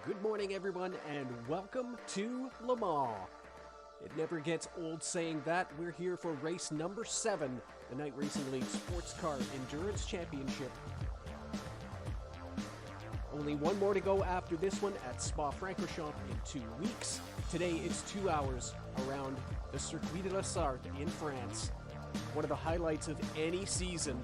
Good morning, everyone, and welcome to Le Mans. It never gets old saying that. We're here for race number 7, the Night Racing League Sports Car Endurance Championship. Only one more to go after this one at Spa-Francorchamps in 2 weeks. Today it's 2 hours around the Circuit de la Sarthe in France. One of the highlights of any season.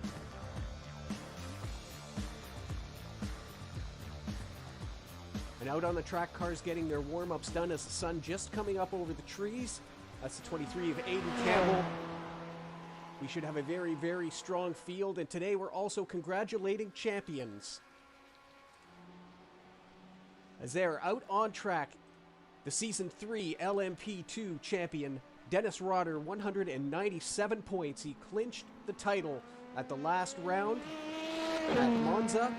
And out on the track, cars getting their warm-ups done as the sun just coming up over the trees. That's the 23 of Aidan Campbell. We should have a very, very strong field. And today we're also congratulating champions. As they're out on track, the Season 3 LMP2 champion, Dennis Rotter, 197 points. He clinched the title at the last round at Monza.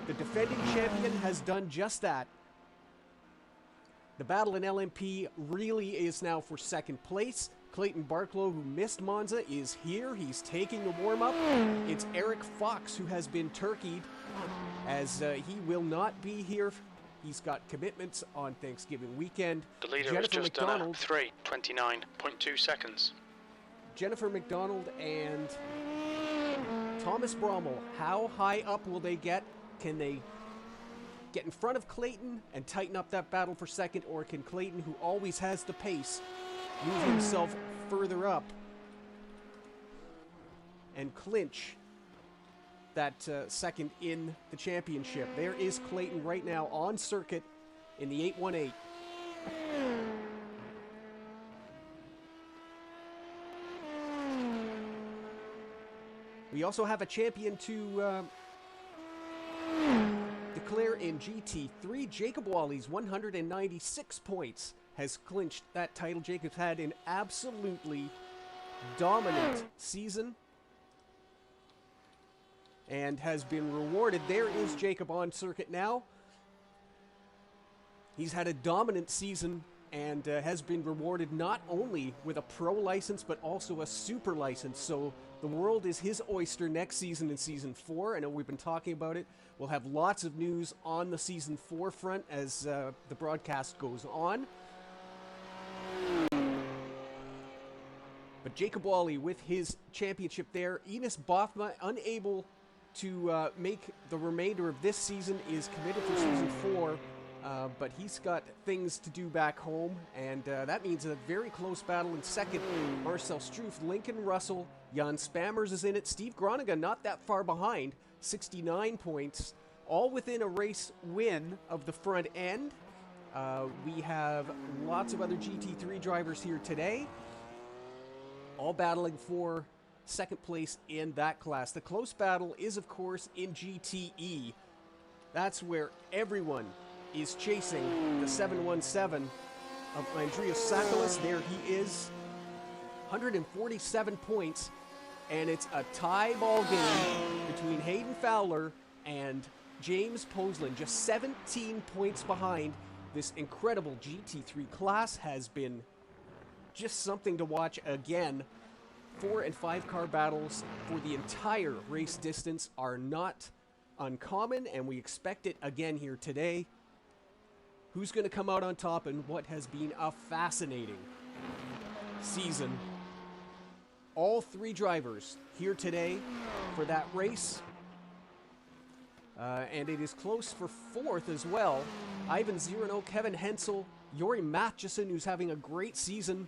The defending champion has done just that. The battle in LMP really is now for second place. Clayton Barklow, who missed Monza, is here. He's taking the warm-up. It's Eric Fox who has been turkeyed, as he will not be here. He's got commitments on Thanksgiving weekend. The leader has just done a 3:29.2 seconds. Jennifer McDonald and Thomas Brommel, how high up will they get? Can they get in front of Clayton and tighten up that battle for second, or can Clayton, who always has the pace, move himself further up and clinch that second in the championship? There is Clayton right now on circuit in the 818. We also have a champion to declare in GT3. Jacob Wally's 196 points has clinched that title. Jacob's had an absolutely dominant season and has been rewarded. There is Jacob on circuit now. He's had a dominant season and has been rewarded not only with a pro license but also a super license. So the world is his oyster next season in Season 4. I know we've been talking about it. We'll have lots of news on the Season 4 front as the broadcast goes on. But Jacob Wally with his championship there. Enos Bothma, unable to make the remainder of this season, is committed for Season 4. But he's got things to do back home, and that means a very close battle in second. Marcel Struff, Lincoln Russell, Jan Spammers is in it. Steve Groningen not that far behind, 69 points, all within a race win of the front end. We have lots of other GT3 drivers here today, all battling for second place in that class. The close battle is, of course, in GTE. That's where everyone is chasing the 717 of Andreas Sakalas. There he is, 147 points, and it's a tie ball game between Hayden Fowler and James Poslan, just 17 points behind. This incredible GT3 class has been just something to watch again. 4 and 5 car battles for the entire race distance are not uncommon, and we expect it again here today. Who's going to come out on top in what has been a fascinating season? All 3 drivers here today for that race. And it is close for 4th as well. Ivan Zirano, Kevin Hensel, Yori Matheson, who's having a great season.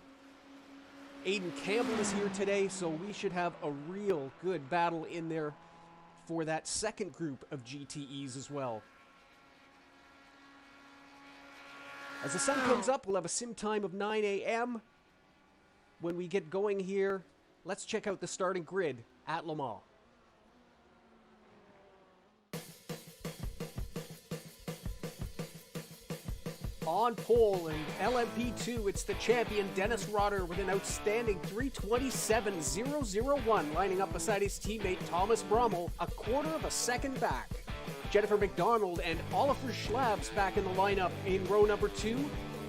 Aidan Campbell is here today, so we should have a real good battle in there for that second group of GTEs as well. As the sun comes up, we'll have a sim time of 9 a.m. When we get going here, let's check out the starting grid at Le Mans. On pole in LMP2, it's the champion Dennis Rotter with an outstanding 3:27.001, lining up beside his teammate Thomas Brommel, a quarter of a second back. Jennifer McDonald and Oliver Schlabs back in the lineup in row number 2,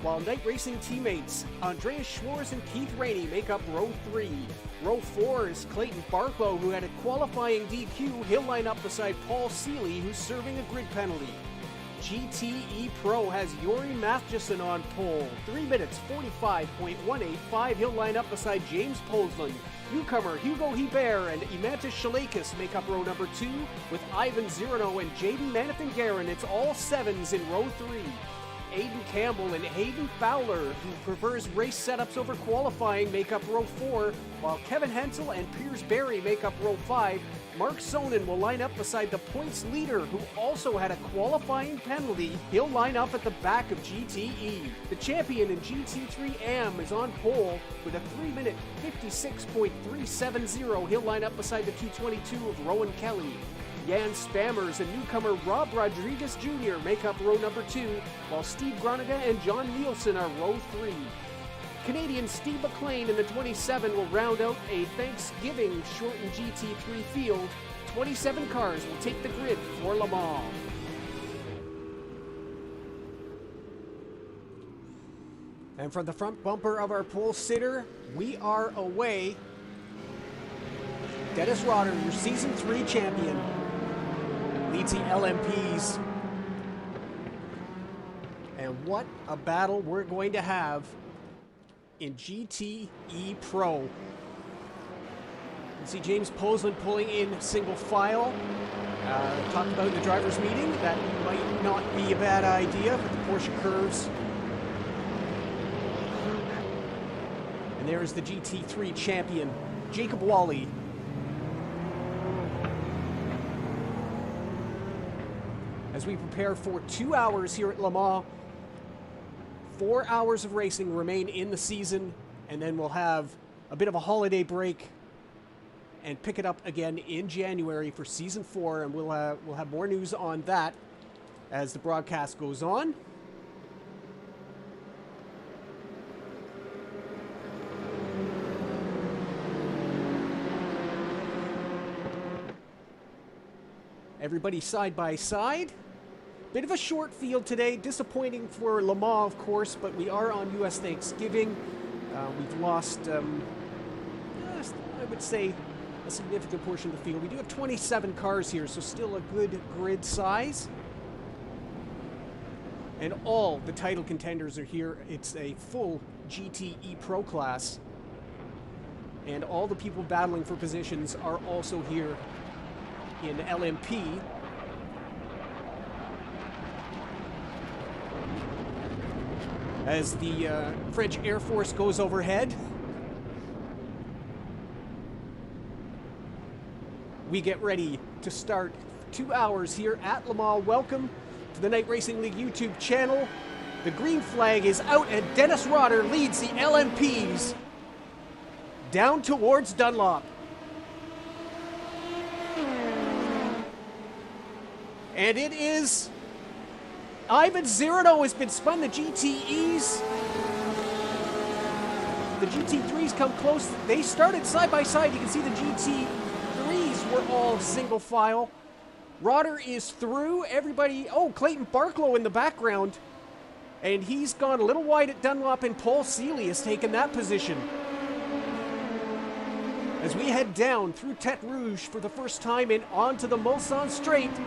while Night Racing teammates Andreas Schwarz and Keith Rainey make up row 3. Row 4 is Clayton Barklow, who had a qualifying DQ. He'll line up beside Paul Seeley, who's serving a grid penalty. GTE Pro has Yuri Matheson on pole. 3 minutes, 45.185. He'll line up beside James Posland. Newcomer Hugo Hebert and Imantas Shalakis make up row number 2, with Ivan Zirano and Jaden Manathan-Garin. It's all 7s in row 3. Aiden Campbell and Hayden Fowler, who prefers race setups over qualifying, make up row 4, while Kevin Hensel and Piers Berry make up row 5. Mark Sonnen will line up beside the points leader, who also had a qualifying penalty. He'll line up at the back of GTE. The champion in GT3 AM is on pole with a 3 minute 56.370. He'll line up beside the 222 of Rowan Kelly. Jan Spammers and newcomer Rob Rodriguez Jr. make up row number 2, while Steve Groninger and John Nielsen are row 3. Canadian Steve McLean in the 27 will round out a Thanksgiving shortened GT3 field. 27 cars will take the grid for Le Mans. And from the front bumper of our pole sitter, we are away. Dennis Rotter, your Season 3 champion, leads the LMPs. And what a battle we're going to have in GTE Pro. You can see James Posland pulling in single file. Talked about in the driver's meeting that might not be a bad idea with the Porsche curves. And there's the GT3 champion, Jacob Wally. As we prepare for 2 hours here at Le Mans, 4 hours of racing remain in the season, and then we'll have a bit of a holiday break and pick it up again in January for Season 4, and we'll have more news on that as the broadcast goes on. Everybody side by side. Bit of a short field today, disappointing for Le Mans, of course, but we are on U.S. Thanksgiving. We've lost, I would say, a significant portion of the field. We do have 27 cars here, so still a good grid size. And all the title contenders are here. It's a full GTE Pro class. And all the people battling for positions are also here in LMP. As the French Air Force goes overhead, we get ready to start 2 hours here at Le Mans. Welcome to the Night Racing League YouTube channel. The green flag is out and Dennis Rotter leads the LMPs down towards Dunlop. And it is Ivan Zirano has been spun. The GTEs. The GT3s come close. They started side by side. You can see the GT3s were all single file. Rotter is through. Everybody. Oh, Clayton Barklow in the background. And he's gone a little wide at Dunlop, and Paul Seeley has taken that position. As we head down through Tete Rouge for the first time and onto the Mulsanne Straight.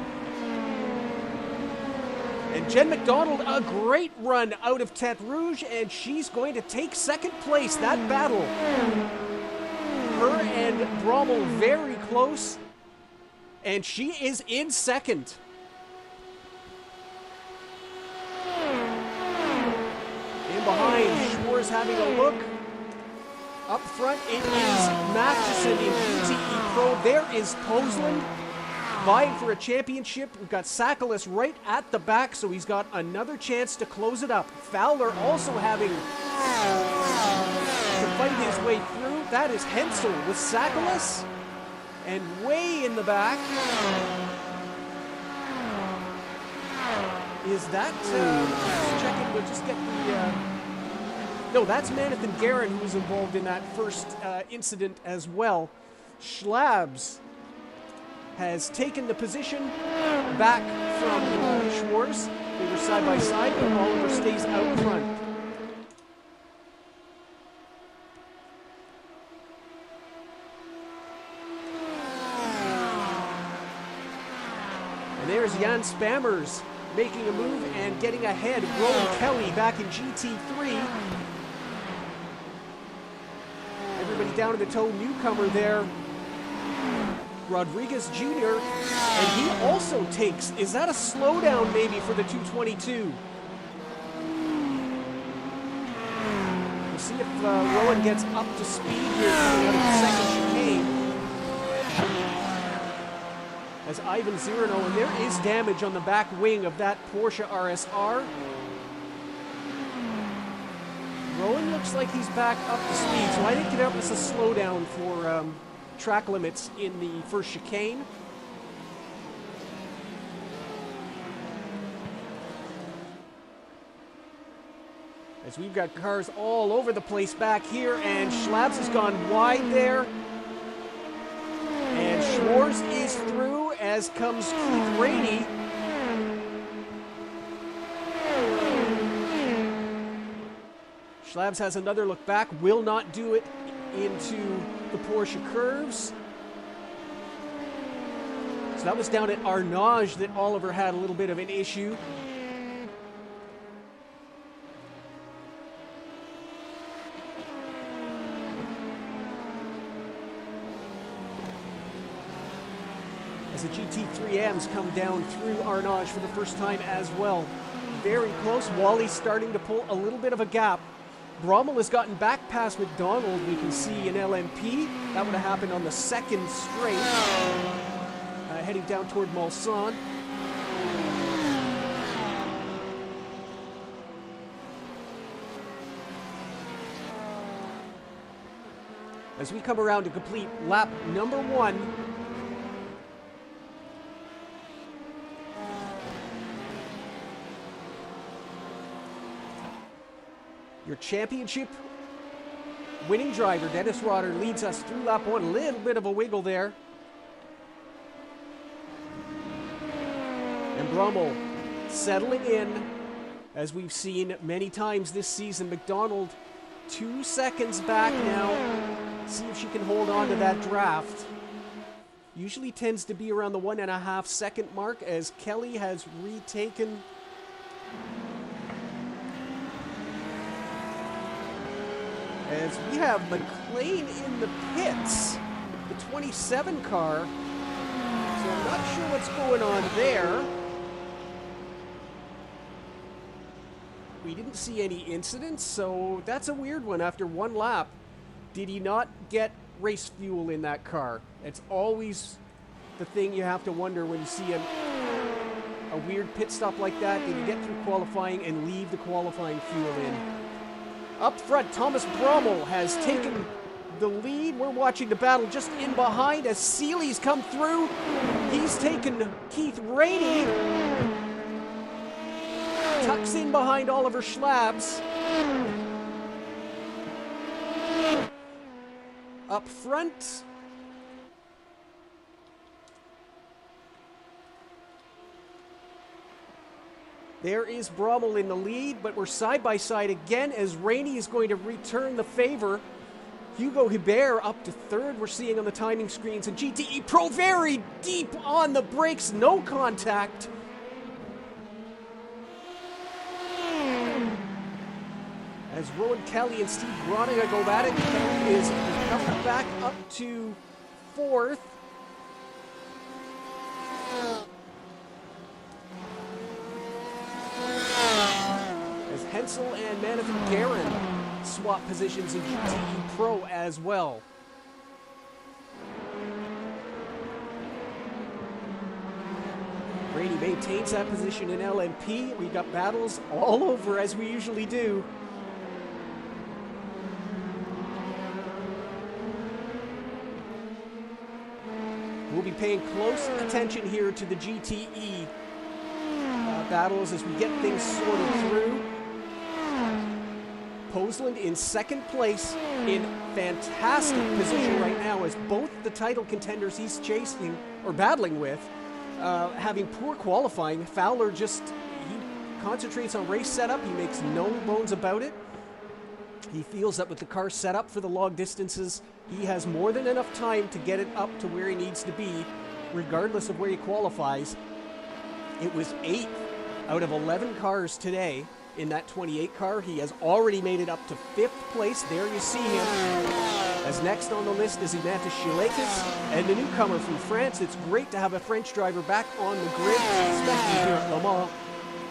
And Jen McDonald, a great run out of Tete Rouge, and she's going to take second place. That battle, her and Brommel very close, and she is in second. In behind, Schwarz having a look. Up front, it is Matheson in GTE Pro. There is Posland, vying for a championship. We've got Sakalis right at the back, so he's got another chance to close it up. Fowler also having to fight his way through. That is Hensel with Sakalis. And way in the back is that, let's check it, we'll just get the, no, that's Manathan-Garin who was involved in that first incident as well. Schlabs has taken the position back from Schwarz. They were side by side, but Oliver stays out front. And there's Jan Spammers making a move and getting ahead of Rowan Kelly back in GT3. Everybody down in the toe, newcomer there, Rodriguez Jr., and he also takes, is that a slowdown maybe for the 222? We'll see if Rowan gets up to speed here coming out of the second chicane. As Ivan Zirino, and there is damage on the back wing of that Porsche RSR. Rowan looks like he's back up to speed, so I think that was a slowdown for track limits in the first chicane. As we've got cars all over the place back here, and Schlabs has gone wide there. And Schwarz is through, as comes Keith Rainey. Schlabs has another look back, will not do it into the Porsche curves. So that was down at Arnage that Oliver had a little bit of an issue. As the GT3Ms come down through Arnage for the first time as well. Very close. Wally's starting to pull a little bit of a gap. Brommel has gotten back past McDonald, we can see in LMP. That would have happened on the second straight. Heading down toward Mulsanne. As we come around to complete lap number 1. Your championship winning driver, Dennis Rotter, leads us through lap 1. A little bit of a wiggle there. And Brummel settling in, as we've seen many times this season. McDonald 2 seconds back now. See if she can hold on to that draft. Usually tends to be around the 1.5 second mark, as Kelly has retaken. As we have McLean in the pits, the 27 car. So I'm not sure what's going on there. We didn't see any incidents, so that's a weird one after 1 lap. Did he not get race fuel in that car? It's always the thing you have to wonder when you see a weird pit stop like that. Did he get through qualifying and leave the qualifying fuel in? Up front, Thomas Brommel has taken the lead. We're watching the battle just in behind as Seeley's come through. He's taken Keith Rainey. Tucks in behind Oliver Schlabs. Up front. There is Brommel in the lead, but we're side by side again as Rainey is going to return the favor. Hugo Hibert up to 3rd, we're seeing on the timing screens, and GTE Pro very deep on the brakes, no contact. As Rowan Kelly and Steve Groninger go at it, Kelly is coming back up to 4th. As Hensel and Manafin Guerin swap positions in GTE Pro as well. Rainey maintains that position in LMP. We've got battles all over as we usually do. We'll be paying close attention here to the GTE battles as we get things sorted through. Posland in 2nd place in fantastic position right now as both the title contenders he's chasing or battling with having poor qualifying. Fowler he concentrates on race setup. He makes no bones about it. He feels that with the car set up for the long distances, he has more than enough time to get it up to where he needs to be, regardless of where he qualifies. It was 8th Out of 11 cars today in that 28 car, he has already made it up to 5th place. There you see him. As next on the list is Ignatius Chilekis, and the newcomer from France. It's great to have a French driver back on the grid, especially here at Le Mans.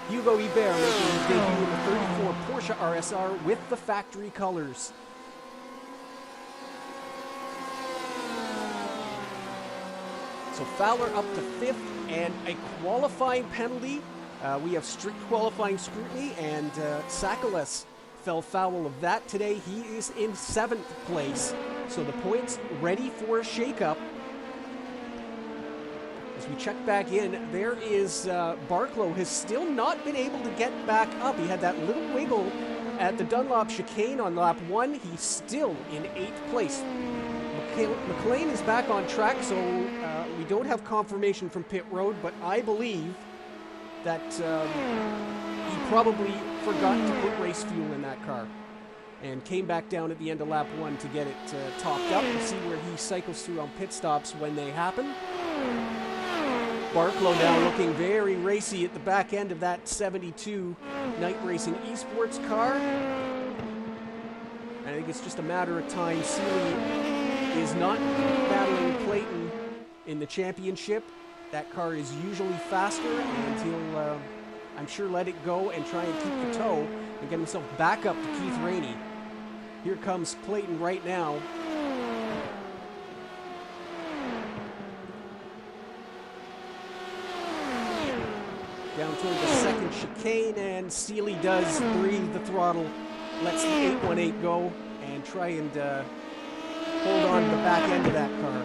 Hugo Ibert making his debut in the 34 Porsche RSR with the factory colors. So Fowler up to 5th, and a qualifying penalty. We have strict qualifying scrutiny, and Sakalas fell foul of that today. He is in 7th place. So the points ready for a shakeup. As we check back in, there is Barklow has still not been able to get back up. He had that little wiggle at the Dunlop chicane on lap 1. He's still in 8th place. McLean is back on track, so we don't have confirmation from pit road, but I believe that he probably forgot to put race fuel in that car and came back down at the end of lap 1 to get it topped up and see where he cycles through on pit stops when they happen. Barklow now looking very racy at the back end of that 72 Night Racing Esports car. I think it's just a matter of time. Seeley is not battling Clayton in the championship. That car is usually faster, and he'll, I'm sure, let it go and try and keep the toe and get himself back up to Keith Rainey. Here comes Clayton right now. Down toward the second chicane, and Seeley does breathe the throttle, lets the 818 go, and try and hold on to the back end of that car.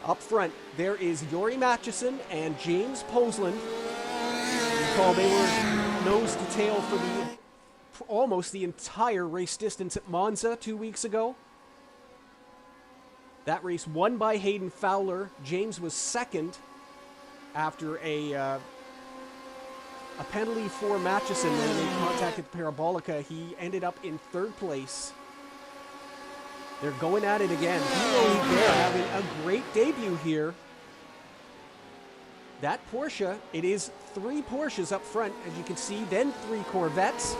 Up front, there is Yori Matchison and James Posland. Recall they were nose to tail for almost the entire race distance at Monza 2 weeks ago. That race won by Hayden Fowler. James was second after a penalty for Matchison when they contacted the Parabolica. He ended up in 3rd place. They're going at it again. They're having a great debut here. That Porsche, it is 3 Porsches up front, as you can see, then 3 Corvettes.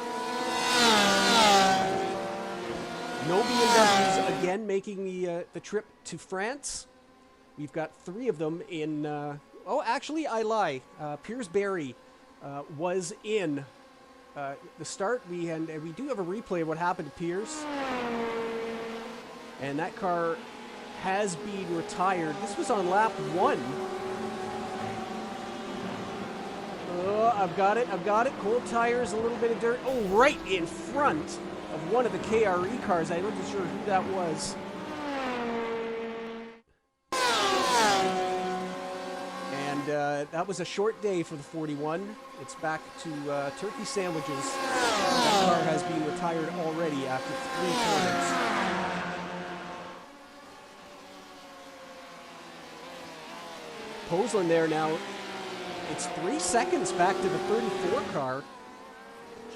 No BMWs again making the trip to France. We've got 3 of them in... oh, actually, I lie. Piers Berry was in the start. We do have a replay of what happened to Piers. And that car has been retired. This was on lap 1. Oh, I've got it. Cold tires, a little bit of dirt. Oh, right in front of one of the KRE cars. I wasn't sure who that was. And that was a short day for the 41. It's back to turkey sandwiches. That car has been retired already after 3 corners. Posland there now. It's 3 seconds back to the 34 car.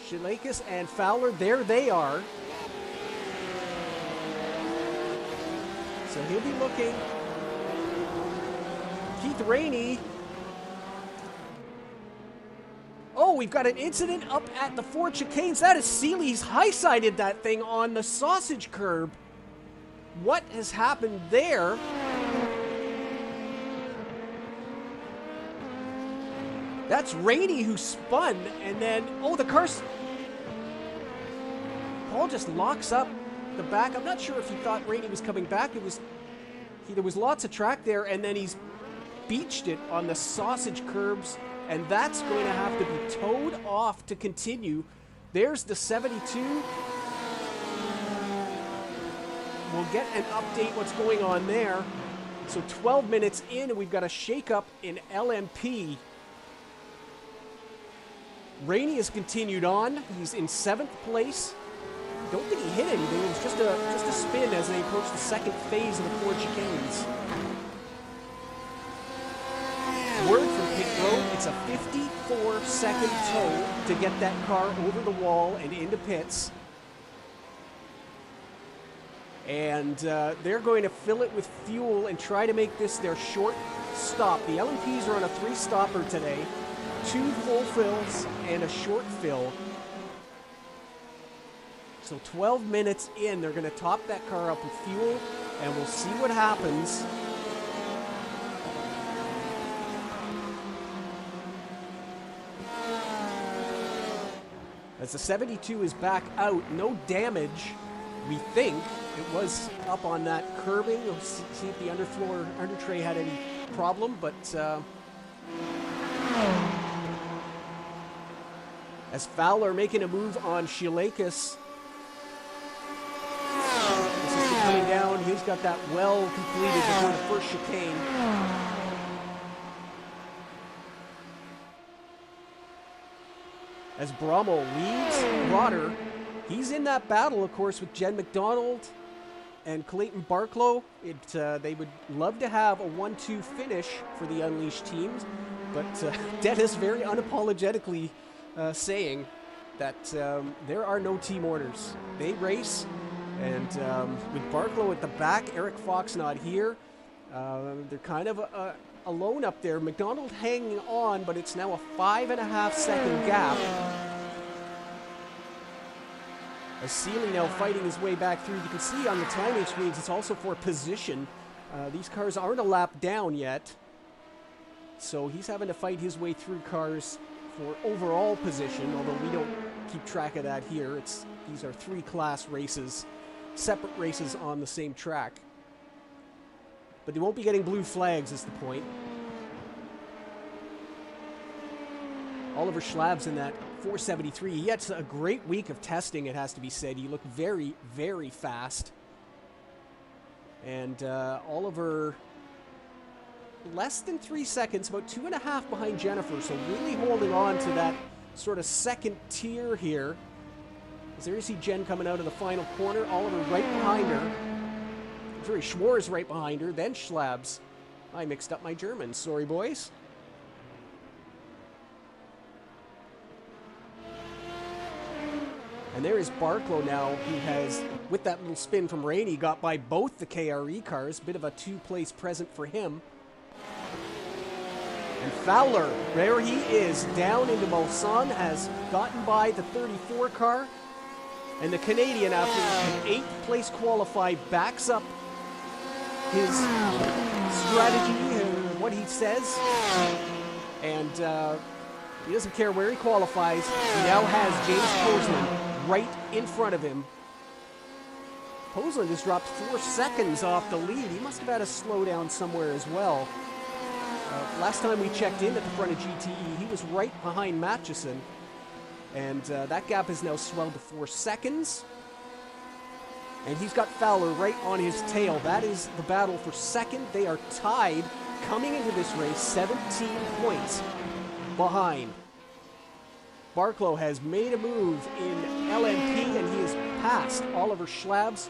Chilekis and Fowler, there they are. So he'll be looking. Keith Rainey. Oh, we've got an incident up at the 4 chicanes. That is Seeley's high-sided that thing on the sausage curb. What has happened there? That's Rainey who spun, and then, oh, the car's... Paul just locks up the back. I'm not sure if he thought Rainey was coming back. There was lots of track there, and then he's beached it on the sausage curbs, and that's going to have to be towed off to continue. There's the 72. We'll get an update what's going on there. So 12 minutes in, and we've got a shakeup in LMP. Rainey has continued on. He's in 7th place. Don't think he hit anything. It was just a spin as they approach the 2nd phase of the 4 chicanes. Word from pit road, it's a 54-second tow to get that car over the wall and into pits. And they're going to fill it with fuel and try to make this their short stop. The LMPs are on a 3-stopper today. 2 full fills and a short fill. So 12 minutes in, they're going to top that car up with fuel, and we'll see what happens. As the 72 is back out, no damage, we think. It was up on that curbing. We'll see if the under tray had any problem, but as Fowler making a move on Shilakis. This is coming down. He's got that well completed before the first chicane. As Brommel leaves Rotter, he's in that battle, of course, with Jen McDonald and Clayton Barklow. They would love to have a 1-2 finish for the Unleashed teams, but Dennis very unapologetically saying that there are no team orders. They race, and with Barklow at the back, Eric Fox not here, they're kind of alone up there. McDonald hanging on, but it's now a 5.5-second gap. As Seeley now fighting his way back through. You can see on the timing screens it's also for position. These cars aren't a lap down yet, so he's having to fight his way through cars for overall position, although we don't keep track of that here. These are 3-class races, separate races on the same track. But they won't be getting blue flags is the point. Oliver Schlab's in that 473. He had a great week of testing, it has to be said. He looked very, very fast. And Oliver, less than 3 seconds, about 2.5 behind Jennifer. So really holding on to that sort of second tier here. As there you see Jen coming out of the final corner. Oliver right behind her. Sorry, Schwarz right behind her, then Schlab's. I mixed up my German. Sorry, boys. And there is Barklow now, who has, with that little spin from Rainey, got by both the KRE cars. Bit of a 2-place present for him. And Fowler, there he is, down into Mulsanne, has gotten by the 34 car. And the Canadian, after an 8th place qualify, backs up his strategy, what he says, and he doesn't care where he qualifies. He now has James Posland right in front of him. Posland has dropped 4 seconds off the lead. He must have had a slowdown somewhere as well. Last time we checked in at the front of GTE, he was right behind Matchison, and that gap has now swelled to 4 seconds. And he's got Fowler right on his tail. That is the battle for second. They are tied coming into this race, 17 points behind. Barklow has made a move in LMP, and he has passed Oliver Schlab's,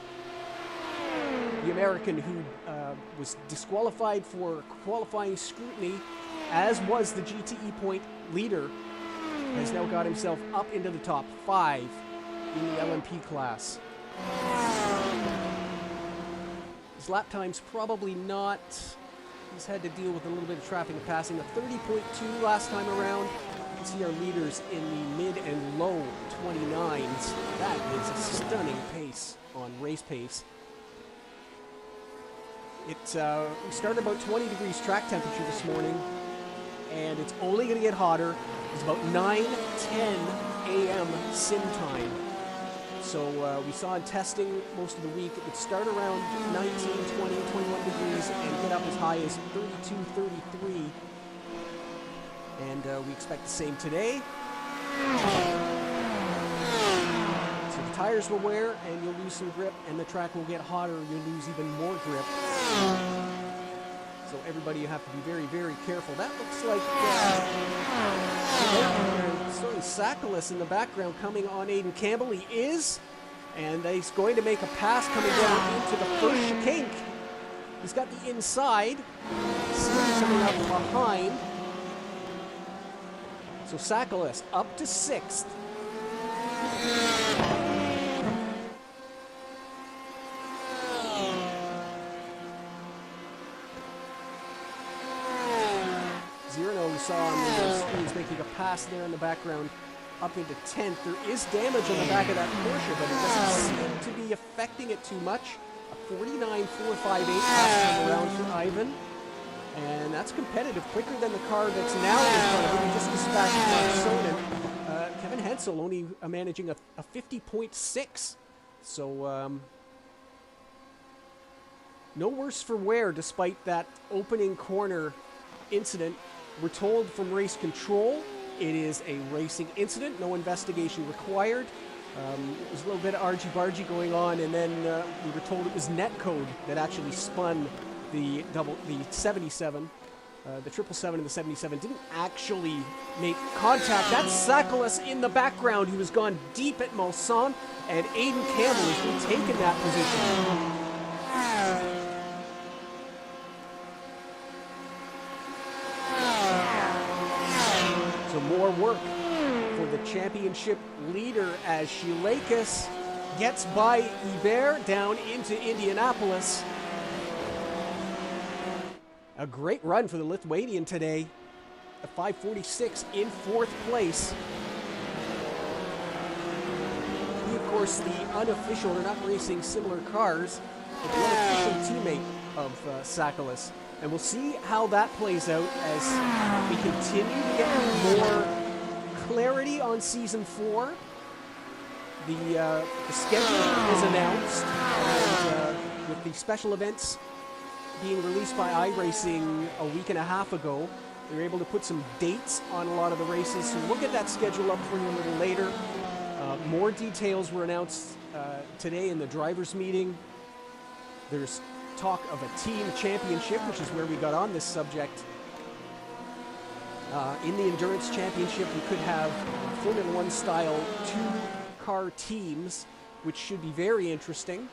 the American who was disqualified for qualifying scrutiny, as was the GTE point leader, has now got himself up into the top 5 in the LMP class. His lap time's probably not. He's had to deal with a little bit of traffic and passing. A 30.2 last time around. You can see our leaders in the mid and low 29s. That is a stunning pace on race pace. We started about 20 degrees track temperature this morning, and it's only going to get hotter. It's about 9:10 a.m. sim time. So we saw in testing most of the week, it would start around 19, 20, 21 degrees and get up as high as 32, 33. And we expect the same today. So the tires will wear and you'll lose some grip, and the track will get hotter, you'll lose even more grip. So everybody, you have to be very, very careful. That looks like Sakalis in the background coming on Aiden Campbell. He is, and he's going to make a pass coming down into the first chicane. He's got the inside. Coming up behind. So Sakalis up to 6th. saw on the screens making a pass there in the background up into 10th. There is damage on the back of that Porsche, but it doesn't seem to be affecting it too much. A 49.458 last time around for Ivan. And that's competitive, quicker than the car that's now in front of him. He just dispatched Mark Sonnen. Kevin Hensel only managing a 50.6. So, no worse for wear despite that opening corner incident. We're told from race control it is a racing incident, no investigation required. There's a little bit of argy-bargy going on, and then we were told it was netcode that actually spun the 77. The 777 and the 77 didn't actually make contact. That's Sakalas in the background. He was gone deep at Mulsanne, and Aiden Campbell has been taking that position. So more work for the championship leader as Shilakis gets by Ibert down into Indianapolis. A great run for the Lithuanian today. A 5:46 in 4th place. He, of course, the unofficial, they're not racing similar cars, but the unofficial teammate of Sakalas. And we'll see how that plays out as we continue to get more clarity on Season 4. The schedule is announced, and with the special events being released by iRacing a week and a half ago, they were able to put some dates on a lot of the races. So we'll get that schedule up for you a little later. More details were announced today in the drivers' meeting. There's talk of a team championship, which is where we got on this subject. In the Endurance Championship, we could have Formula 1 style 2-car teams, which should be very interesting.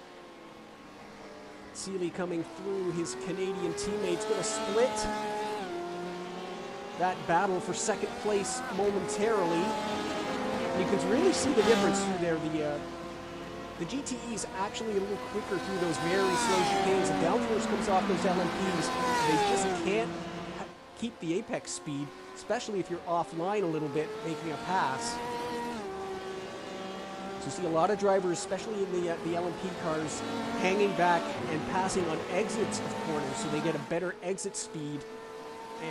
Seeley coming through, his Canadian teammates going to split that battle for second place momentarily. You can really see the difference through there. The GTE is actually a little quicker through those very slow chicanes. The downforce comes off those LMPs. They just can't keep the apex speed, especially if you're offline a little bit making a pass. So you see a lot of drivers, especially in the LMP cars, hanging back and passing on exits of corners so they get a better exit speed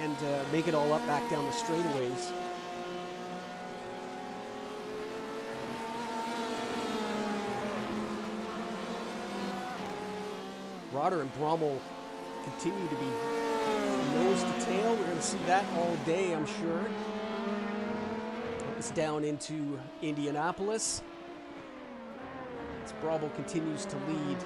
and make it all up back down the straightaways. Rotter and Brommel continue to be nose to tail. We're going to see that all day, I'm sure. It's down into Indianapolis. As Brommel continues to lead.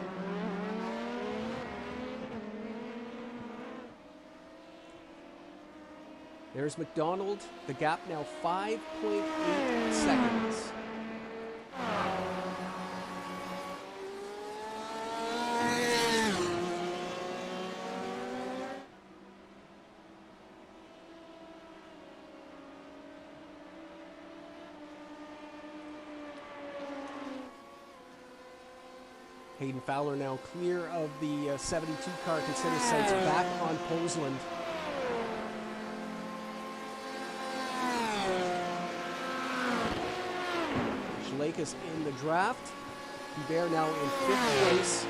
There's McDonald. The gap now 5.8 seconds. Hayden Fowler now clear of the 72 car, can set his sights back on Poseland. Shilakis in the draft. Ibert now in 5th place.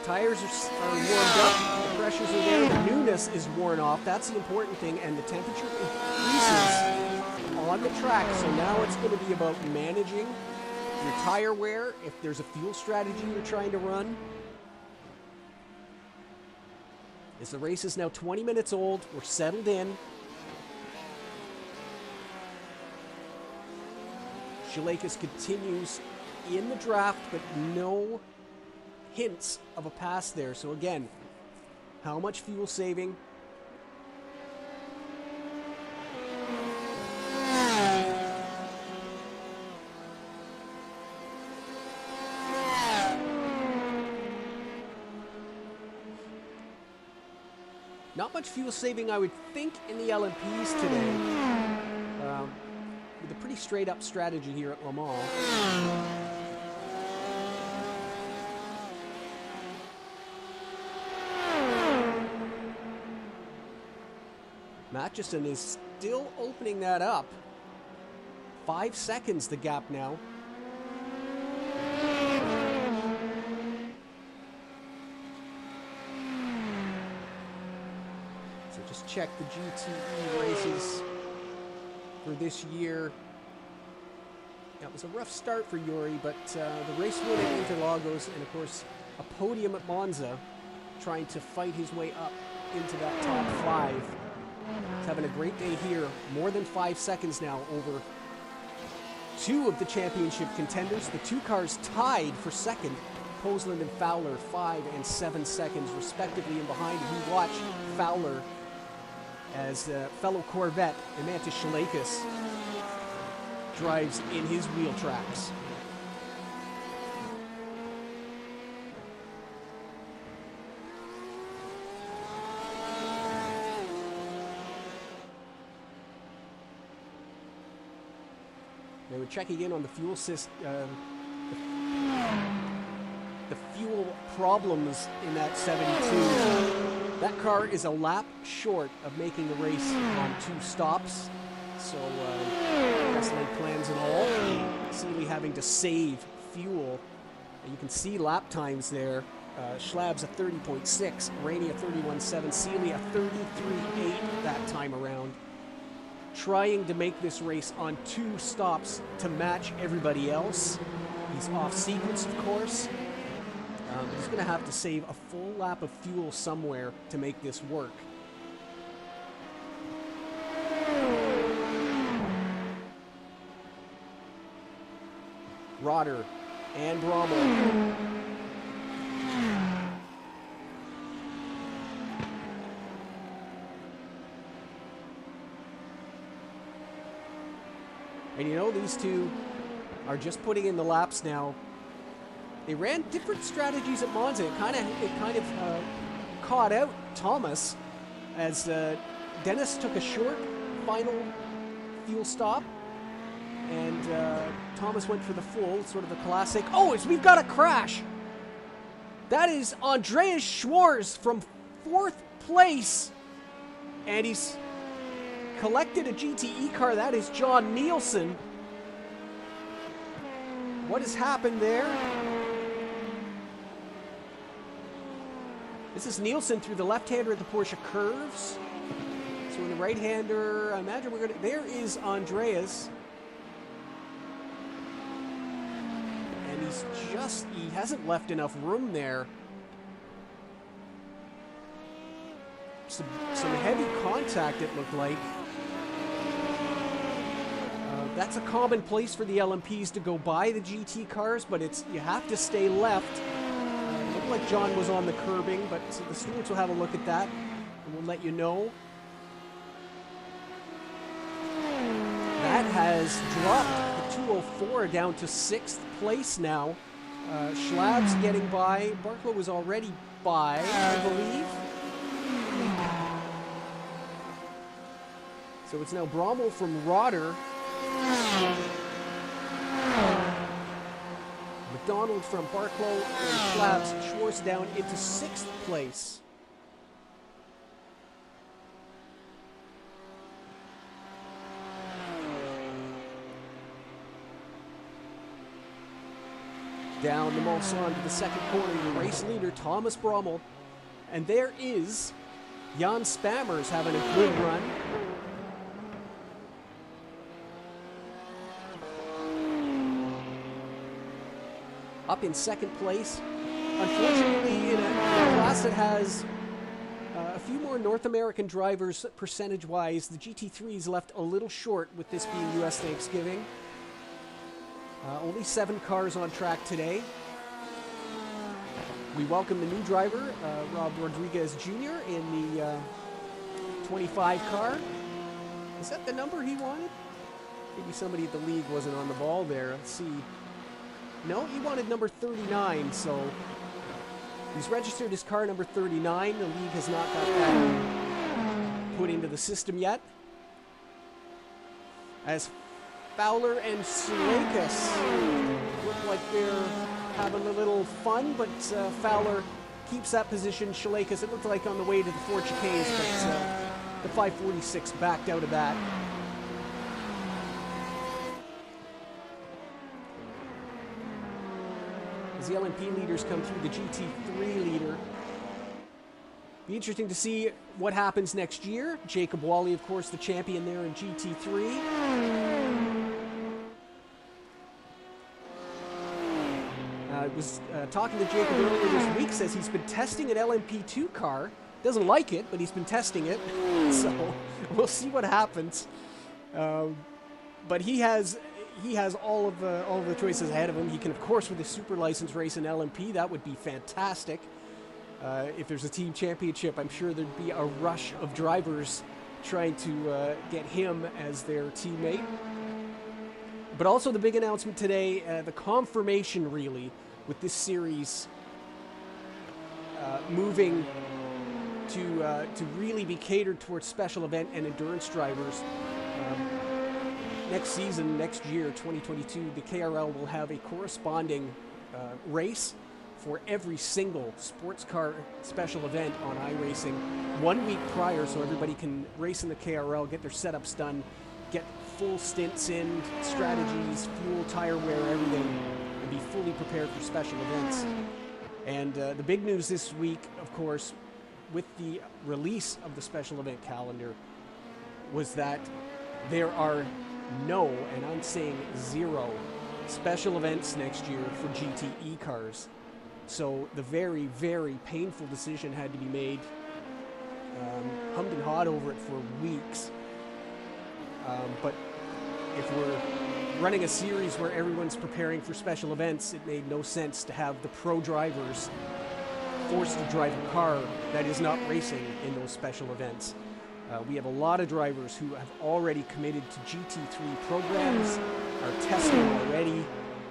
Tires are warmed up, the pressures are there, the newness is worn off. That's the important thing, and the temperature increases on the track. So now it's going to be about managing your tire wear, if there's a fuel strategy you're trying to run. As the race is now 20 minutes old, we're settled in. Shilakis continues in the draft, but no hints of a pass there. So again, how much fuel saving? Not much fuel saving, I would think, in the LMPs today. With a pretty straight up strategy here at Le Mans. Matchison is still opening that up. 5 seconds the gap now. So just check the GTE races for this year. That was a rough start for Yuri, but the race win at Interlagos and of course a podium at Monza, trying to fight his way up into that top 5. He's having a great day here. More than 5 seconds now over 2 of the championship contenders. The 2 cars tied for second. Posland and Fowler 5 and 7 seconds respectively. And behind we watch Fowler as fellow Corvette Emantis Šilakis drives in his wheel tracks. They were checking in on the fuel system, the fuel problems in that 72. That car is a lap short of making the race on 2 stops. So, wrestling plans and all. Seeley having to save fuel. And you can see lap times there. Schlab's a 30.6, Rainey a 31.7, Seeley a 33.8 that time around. Trying to make this race on 2 stops to match everybody else. He's off sequence, of course. He's going to have to save a full lap of fuel somewhere to make this work. Rotter and Rommel. And you know, these two are just putting in the laps now. They ran different strategies at Monza. It kind of caught out Thomas as Dennis took a short final fuel stop, and Thomas went for the full, sort of a classic. Oh, we've got a crash. That is Andreas Schwarz from 4th place, and he's collected a GTE car. That is John Nielsen. What has happened there? This is Nielsen through the left-hander at the Porsche curves. So in the right-hander, I imagine we're gonna. There is Andreas, and he hasn't left enough room there. Some heavy contact, it looked like. That's a common place for the LMPs to go by the GT cars, but you have to stay left. It looked like John was on the curbing, but the stewards will have a look at that, and we'll let you know. That has dropped the 204 down to 6th place now. Schlab's getting by. Barklow was already by, I believe. So it's now Brommel from Rotter. McDonald from Barklow and Schlab's Schwartz down into 6th place. Down the Mulsanne to the second corner, the race leader Thomas Brommel. And there is Jan Spammers having a good run. Up in 2nd place. Unfortunately, in a class that has a few more North American drivers percentage-wise, the GT3s left a little short with this being U.S. Thanksgiving. Only 7 cars on track today. We welcome the new driver, Rob Rodriguez Jr. in the 25 car. Is that the number he wanted? Maybe somebody at the league wasn't on the ball there. Let's see. No, he wanted number 39, so he's registered his car number 39. The league has not got that put into the system yet. As Fowler and Šilakis look like they're having a little fun, but Fowler keeps that position. Šilakis, it looked like on the way to the 4 chicanes, but The 546 backed out of that. As the LMP leaders come through, the GT3 leader. Be interesting to see what happens next year. Jacob Wally, of course, the champion there in GT3. I was talking to Jacob earlier this week, says he's been testing an LMP2 car. Doesn't like it, but he's been testing it. So we'll see what happens. But he has all of the choices ahead of him. He can, of course, with a super license race in LMP. That would be fantastic. If there's a team championship, I'm sure there'd be a rush of drivers trying to get him as their teammate. But also the big announcement today, the confirmation really with this series moving to really be catered towards special event and endurance drivers. Next season, next year, 2022, the KRL will have a corresponding race for every single sports car special event on iRacing 1 week prior, so everybody can race in the KRL, get their setups done, get full stints in, strategies, fuel, tire wear, everything, and be fully prepared for special events. And the big news this week, of course, with the release of the special event calendar, was that there are no, and I'm saying 0, special events next year for GTE cars. So the very, very painful decision had to be made. Hummed and hawed over it for weeks. But if we're running a series where everyone's preparing for special events, it made no sense to have the pro drivers forced to drive a car that is not racing in those special events. We have a lot of drivers who have already committed to GT3 programs, are testing already,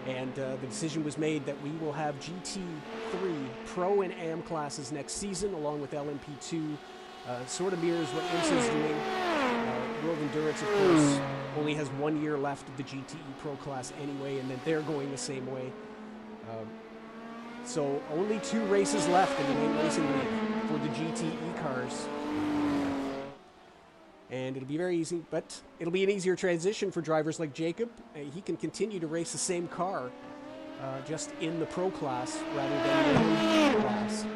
and the decision was made that we will have GT3 Pro and AM classes next season, along with LMP2. Sort of mirrors what IMSA's doing. World Endurance, of course, only has 1 year left of the GTE Pro class anyway, and then they're going the same way. So only 2 races left in the main racing league for the GTE cars. And it'll be very easy, but it'll be an easier transition for drivers like Jacob. He can continue to race the same car, just in the pro class rather than the LMP class.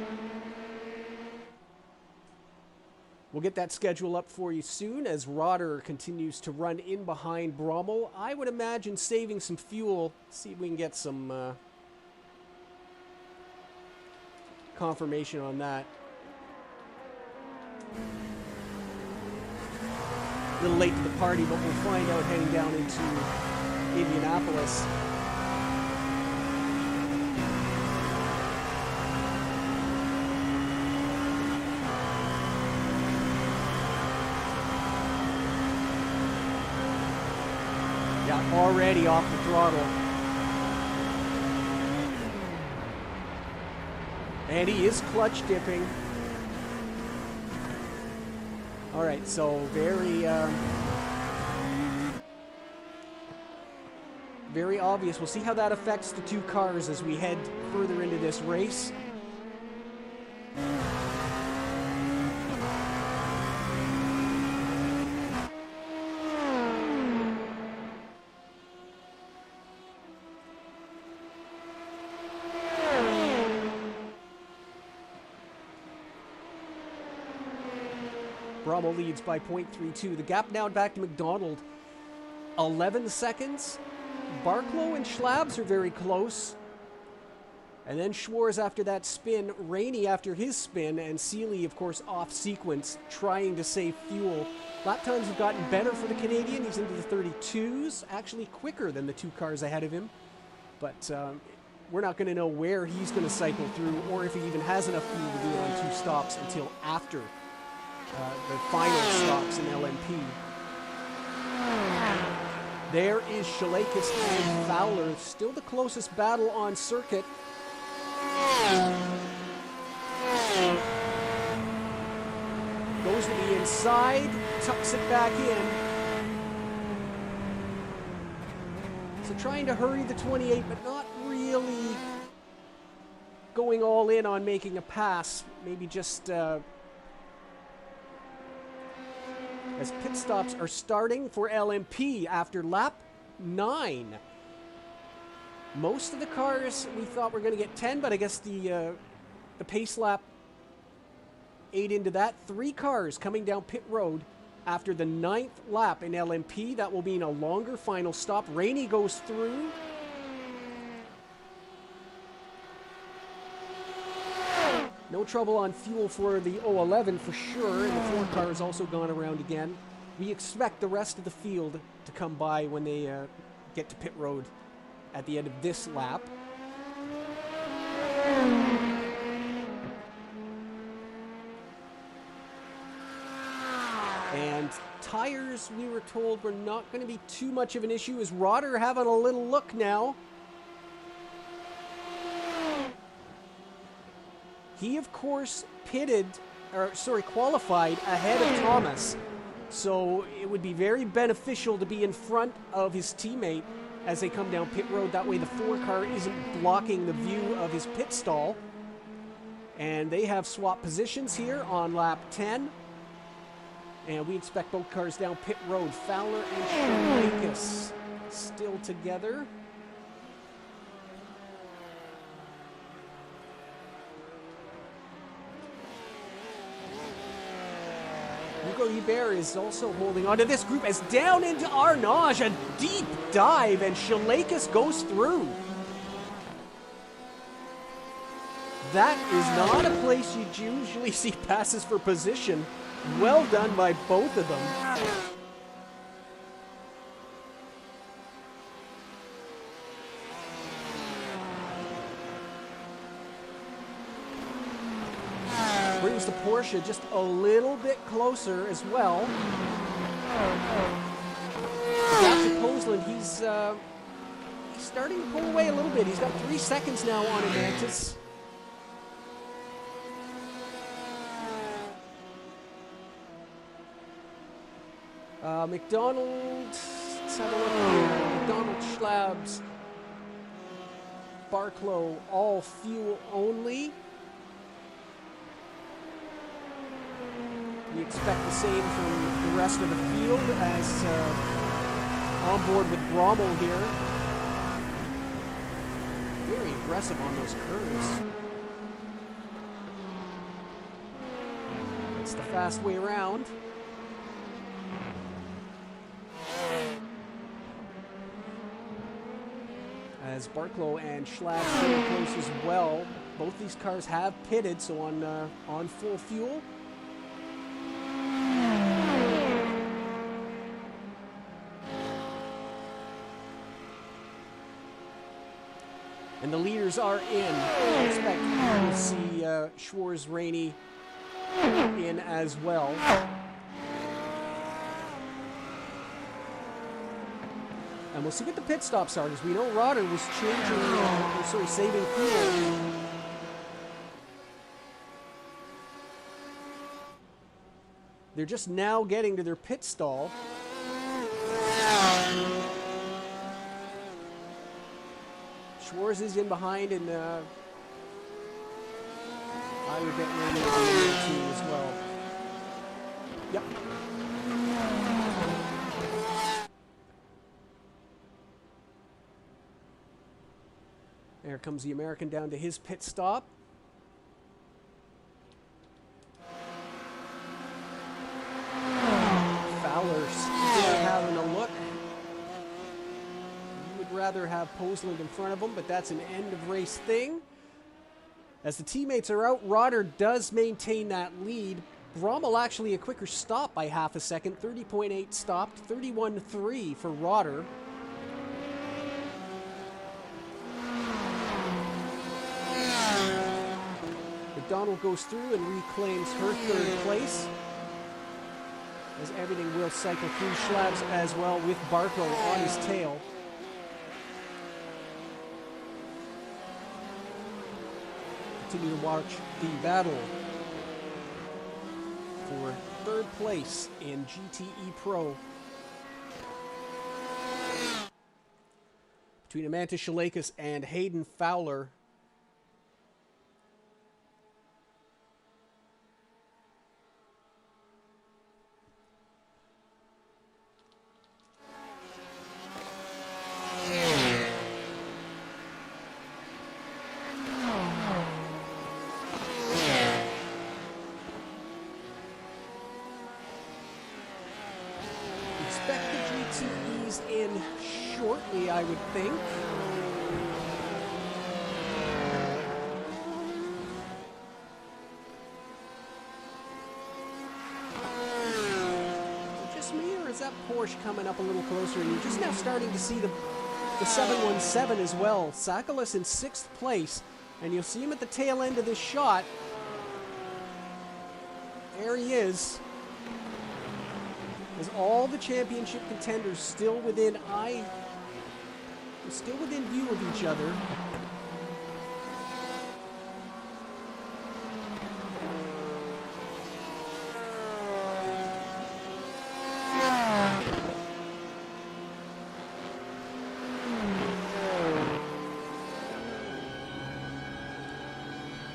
We'll get that schedule up for you soon as Rotter continues to run in behind Brommel. I would imagine saving some fuel, see if we can get some confirmation on that. A little late to the party, but we'll find out heading down into Indianapolis. Yeah, already off the throttle. And he is clutch dipping. All right, so very obvious. We'll see how that affects the 2 cars as we head further into this race. Brommel leads by 0.32. The gap now back to McDonald, 11 seconds. Barklow and Schlabs are very close. And then Schwarz after that spin, Rainey after his spin, and Seeley, of course, off sequence, trying to save fuel. Lap times have gotten better for the Canadian. He's into the 32s, actually quicker than the 2 cars ahead of him. But we're not going to know where he's going to cycle through or if he even has enough fuel to do it on 2 stops until after the final stops in LMP. There is Shalakis and Fowler, still the closest battle on circuit. Goes to the inside, tucks it back in. So trying to hurry the 28, but not really going all in on making a pass. Maybe just as pit stops are starting for LMP after lap 9. Most of the cars we thought were going to get 10, but I guess the pace lap ate into that. 3 cars coming down pit road after the 9th lap in LMP. That will mean a longer final stop. Rainey goes through. No trouble on fuel for the 011 for sure, and the 4 car has also gone around again. We expect the rest of the field to come by when they get to pit road at the end of this lap. And tires, we were told, were not going to be too much of an issue. Is Rotter having a little look now? He, of course, qualified ahead of Thomas. So it would be very beneficial to be in front of his teammate as they come down pit road. That way the 4 car isn't blocking the view of his pit stall. And they have swapped positions here on lap 10. And we expect both cars down pit road. Fowler and Shalakas still together. Hugo Hubert is also holding on to this group as down into Arnage, a deep dive, and Shalakas goes through. That is not a place you'd usually see passes for position. Well done by both of them. Brings the Porsche just a little bit closer as well. Back to Posland, he's starting to pull away a little bit. He's got 3 seconds now on Amantis. McDonald, let's have a look here. McDonald, Schlabs, Barclow, all fuel only. We expect the same from the rest of the field as on board with Brommel here. Very aggressive on those curves. It's the fast way around. As Barclow and Schlaf stay close as well. Both these cars have pitted, so on full fuel. And the leaders are in. I expect to see Schwarz, Rainey in as well. And we'll see what the pit stops are, because we know Rotter was saving fuel. They're just now getting to their pit stall. Schwarz is in behind, and I would bet Rainey will be in too as well. Yep. There comes the American down to his pit stop. Fowler's still having a look. You would rather have Posland in front of him, but that's an end of race thing. As the teammates are out, Rotter does maintain that lead. Brommel actually a quicker stop by half a second. 30.8 stopped, 31.3 for Rotter. McDonald goes through and reclaims her 3rd place, as everything will cycle through Schlabs as well, with Barco on his tail. Continue to watch the battle for 3rd place in GTE Pro between Amantis Shalakas and Hayden Fowler. shortly, I would think. Is it just me, or is that Porsche coming up a little closer? And you're just now starting to see the 717 as well. Sakalas in 6th place, and you'll see him at the tail end of this shot. There he is. As all the championship contenders still within view of each other.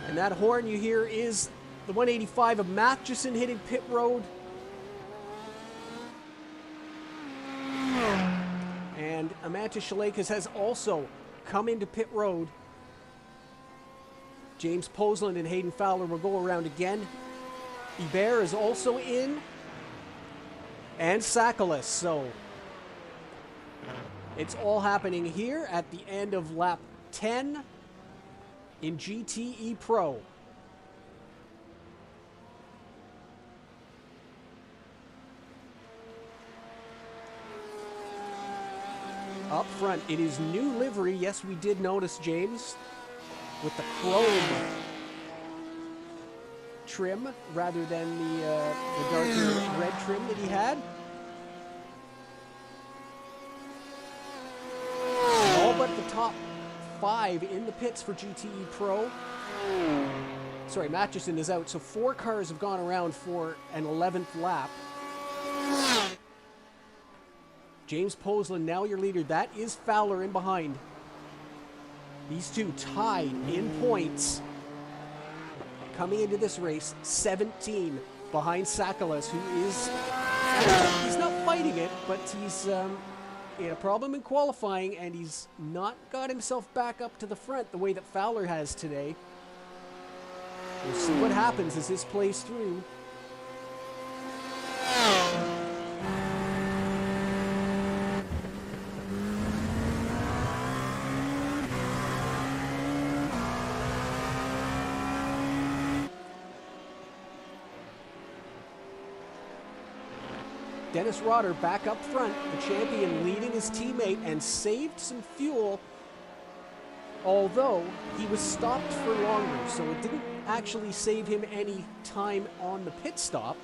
And that horn you hear is the 185 of Matheson hitting pit road. And Amanta Shalekas has also come into pit road. James Posland and Hayden Fowler will go around again. Ibert is also in. And Sakalas. So it's all happening here at the end of lap 10 in GTE Pro. Up front, it is new livery. Yes, we did notice, James, with the chrome trim rather than the darker red trim that he had. All but the top 5 in the pits for GTE Pro. Sorry, Matheson is out, so 4 cars have gone around for an 11th lap. James Posland, now your leader. That is Fowler in behind. These two tied in points. Coming into this race, 17 behind Sakalas, who is... he's not fighting it, but he's he had a problem in qualifying, and he's not got himself back up to the front the way that Fowler has today. We'll see what happens as this plays through. Dennis Rotter back up front, the champion leading his teammate, and saved some fuel, although he was stopped for longer, so it didn't actually save him any time on the pit stop.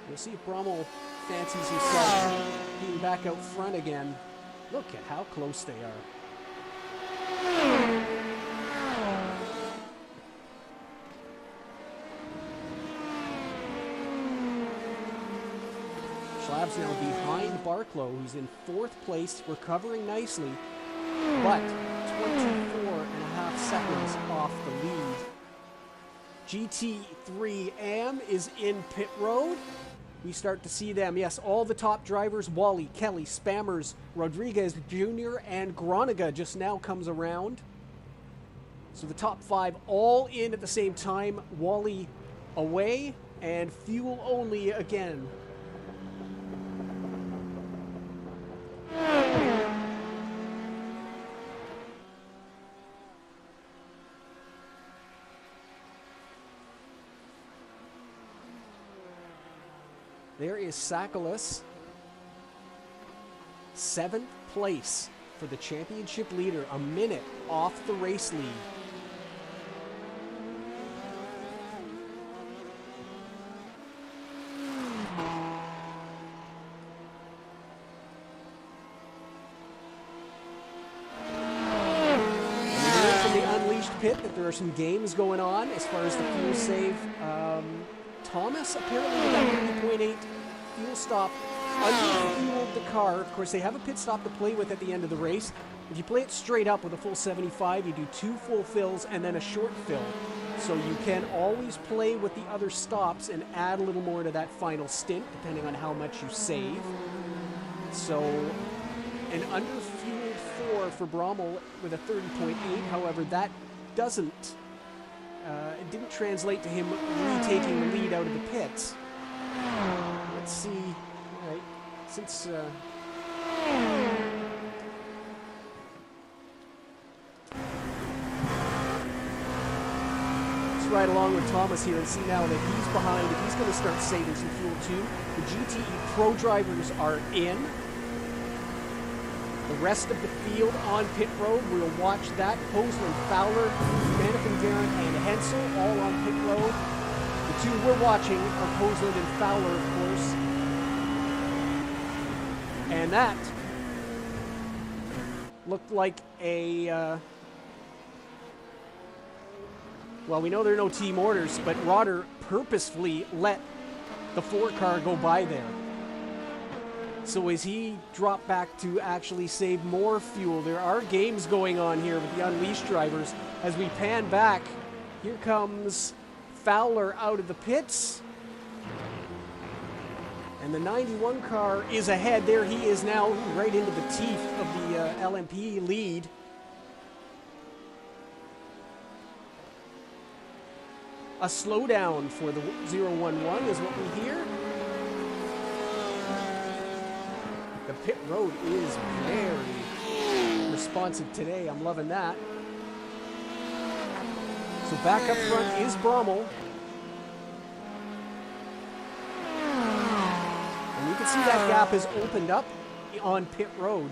We'll see if Brommel fancies himself being back out front again. Look at how close they are. Schlab's now behind Barklow, who's in 4th place, recovering nicely, but 24.5 seconds off the lead. GT3 AM is in pit road. We start to see them. Yes, all the top drivers, Wally, Kelly, Spammers, Rodriguez Jr., and Groniga just now comes around. So the top 5 all in at the same time. Wally away, and fuel only again. There is Sakalas, 7th place for the championship leader, a minute off the race lead. From the Unleashed pit that there are some games going on as far as the fuel save. Thomas apparently with that 3.8 fuel stop underfueled the car. Of course, they have a pit stop to play with at the end of the race. If you play it straight up with a full 75, you do 2 full fills and then a short fill. So you can always play with the other stops and add a little more to that final stint, depending on how much you save. So an underfueled 4 for Brommel with a 30.8. However, that doesn't... it didn't translate to him retaking the lead out of the pits. Let's see. All right. Since let's ride along with Thomas here and see now that he's behind. If he's going to start saving some fuel too. The GTE Pro drivers are in. The rest of the field on pit road, we'll watch that. Posland, Fowler, Manifin, Darren, and Hensel all on pit road. The two we're watching are Posland and Fowler, of course. And that looked like a... well, we know there are no team orders, but Rotter purposefully let the 4 car go by there. So as he dropped back to actually save more fuel, there are games going on here with the Unleashed drivers. As we pan back, here comes Fowler out of the pits. And the 91 car is ahead. There he is now, right into the teeth of the LMP lead. A slowdown for the 011 is what we hear. The pit road is very responsive today. I'm loving that. So back up front is Brommel. And you can see that gap has opened up on pit road.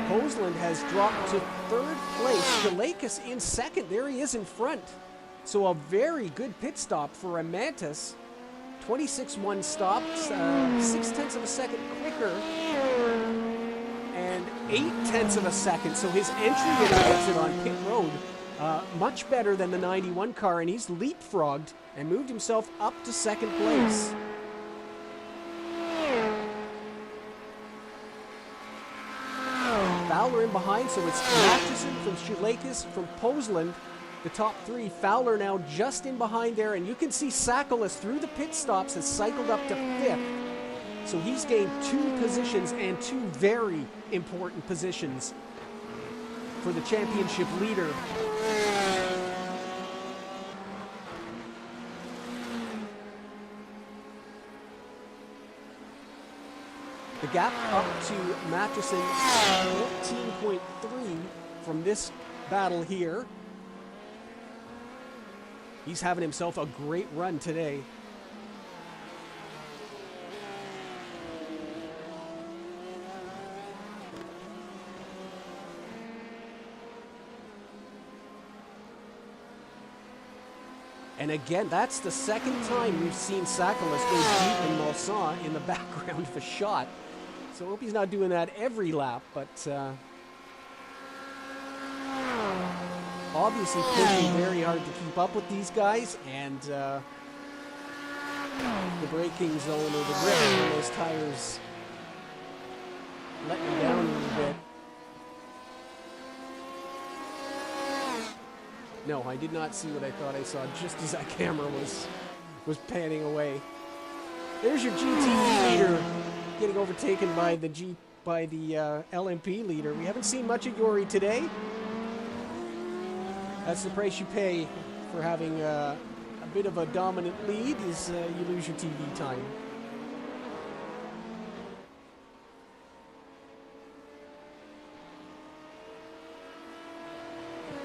Posland has dropped to 3rd place. Shalakis in 2nd. There he is in front. So a very good pit stop for a Mantis. 26.1 stopped, 0.6 of a second quicker, and 0.8 of a second. So his entry and exit on pit road much better than the 91 car, and he's leapfrogged and moved himself up to 2nd place. Fowler in behind, so it's Matheson from Shalakis from Posland. The top 3, Fowler now just in behind there, and you can see Sakalis through the pit stops has cycled up to 5th. So he's gained 2 positions and 2 very important positions for the championship leader. The gap up to Matheson, 14.3 from this battle here. He's having himself a great run today. And again, that's the 2nd time we've seen Sakalis go deep in Malsan in the background of a shot. So I hope he's not doing that every lap, but obviously pushing very hard to keep up with these guys, and the braking zone or the grip on those tires letting him down a little bit. No, I did not see what I thought I saw just as that camera was panning away. There's your GTE leader getting overtaken by the LMP leader. We haven't seen much of Yori today. That's the price you pay for having a bit of a dominant lead, is you lose your TV time.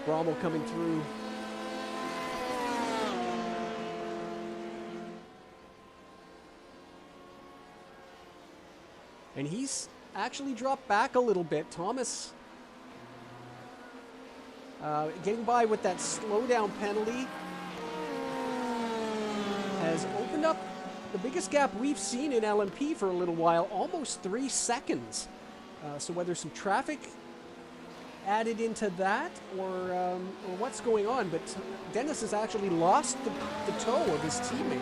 Brommel coming through. And he's actually dropped back a little bit. Thomas getting by with that slowdown penalty has opened up the biggest gap we've seen in LMP for a little while, almost 3 seconds. So whether some traffic added into that or what's going on, but Dennis has actually lost the toe of his teammate.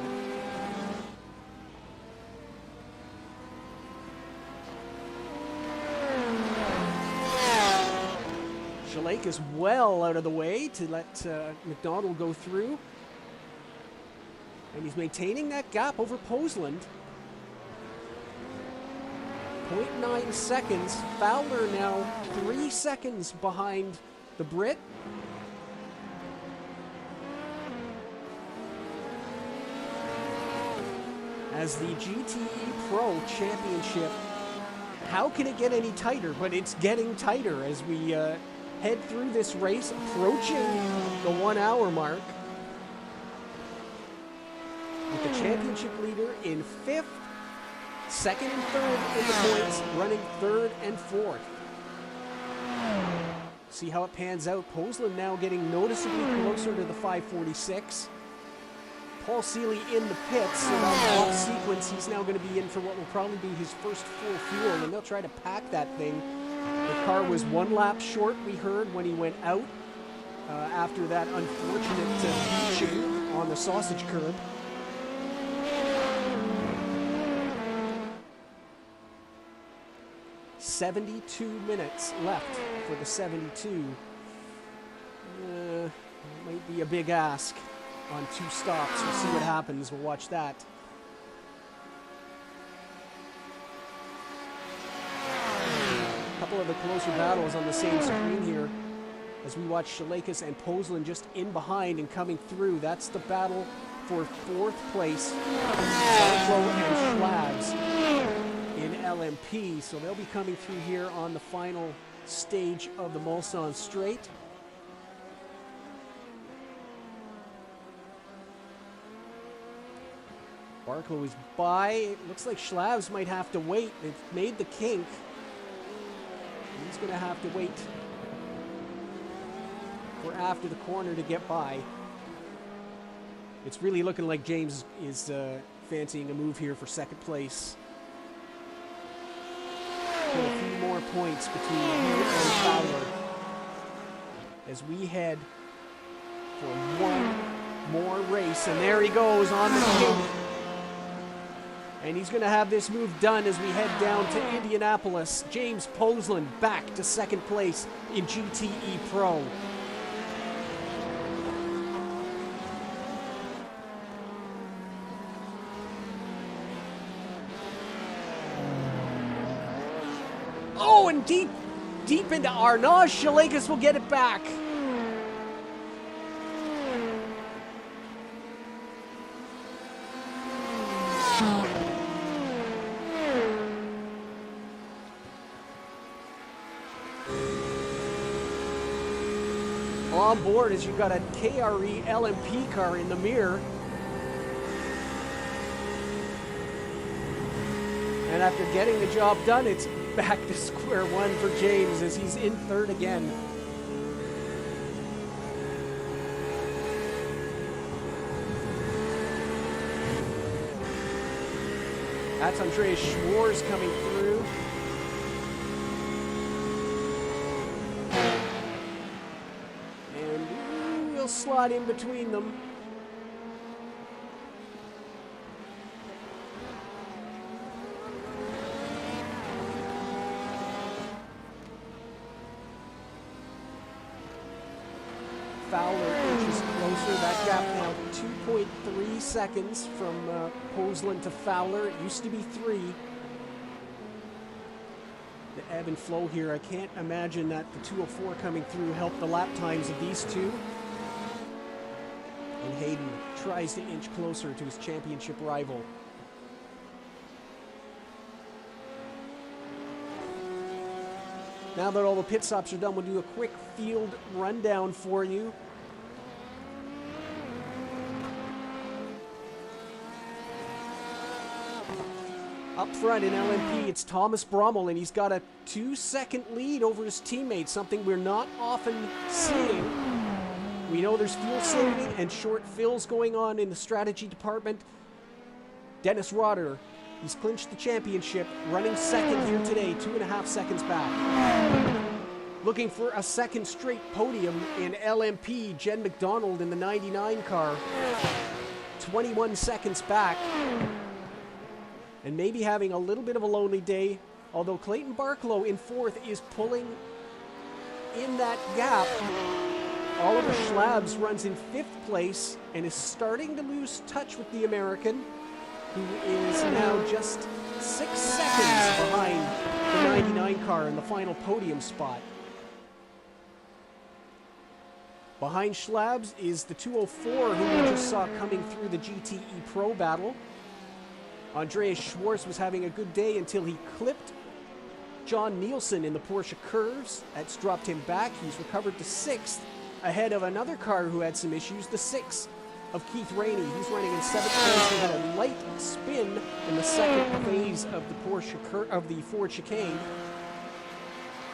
Shalake is well out of the way to let McDonald go through. And he's maintaining that gap over Posland. 0.9 seconds. Fowler now 3 seconds behind the Brit. as the GTE Pro Championship. How can it get any tighter? But it's getting tighter as we head through this race, approaching the 1 hour mark. With the championship leader in 5th, 2nd and 3rd in the points, running 3rd and 4th. See how it pans out. Posland now getting noticeably closer to the 546. Paul Seeley in the pits, so that off sequence, he's now going to be in for what will probably be his first full fuel, and they'll try to pack that thing. The car was 1 lap short, we heard, when he went out after that unfortunate teaching on the sausage curb. "72 minutes left for the 72. Might be a big ask on 2 stops. We'll see what happens. We'll watch that. A couple of the closer battles on the same screen here as we watch Shalakas and Posland just in behind and coming through. That's the battle for 4th place. Barclow and Schlabs in LMP. So they'll be coming through here on the final stage of the Mulsanne Straight. Barclow is by. It looks like Schlabs might have to wait. They've made the kink. He's going to have to wait for after the corner to get by. It's really looking like James is fancying a move here for 2nd place. Put a few more points between him and Fowler as we head for one more race. And there he goes on the kink. And he's going to have this move done as we head down to Indianapolis. James Posland back to 2nd place in GTE Pro. Oh, and deep into Arnaud. Shalakas will get it back. On board as you've got a KRE LMP car in the mirror. And after getting the job done, it's back to square one for James as he's in 3rd again. That's Andreas Schwarz coming through. And we'll slot in between them. Fowler inches closer. That gap now 2.3 seconds from Posland to Fowler. It used to be 3. The ebb and flow here. I can't imagine that the 204 coming through helped the lap times of these two. And Hayden tries to inch closer to his championship rival. Now that all the pit stops are done, we'll do a quick field rundown for you. Up front in LMP, it's Thomas Brommel, and he's got a 2-second lead over his teammates, something we're not often seeing. We know there's fuel saving and short fills going on in the strategy department. Dennis Rotter, he's clinched the championship, running 2nd here today, 2.5 seconds back. Looking for a 2nd straight podium in LMP, Jen McDonald in the 99 car, 21 seconds back. And maybe having a little bit of a lonely day, although Clayton Barclow in 4th is pulling in that gap. Oliver Schlabs runs in 5th place and is starting to lose touch with the American, who is now just 6 seconds behind the 99 car in the final podium spot. Behind Schlabs is the 204, who we just saw coming through the GTE Pro battle. Andreas Schwarz was having a good day until he clipped John Nielsen in the Porsche curves. That's dropped him back. He's recovered to 6th, ahead of another car who had some issues, the 6 of Keith Rainey. He's running in 7th place. He had a light spin in the second phase of the Ford chicane.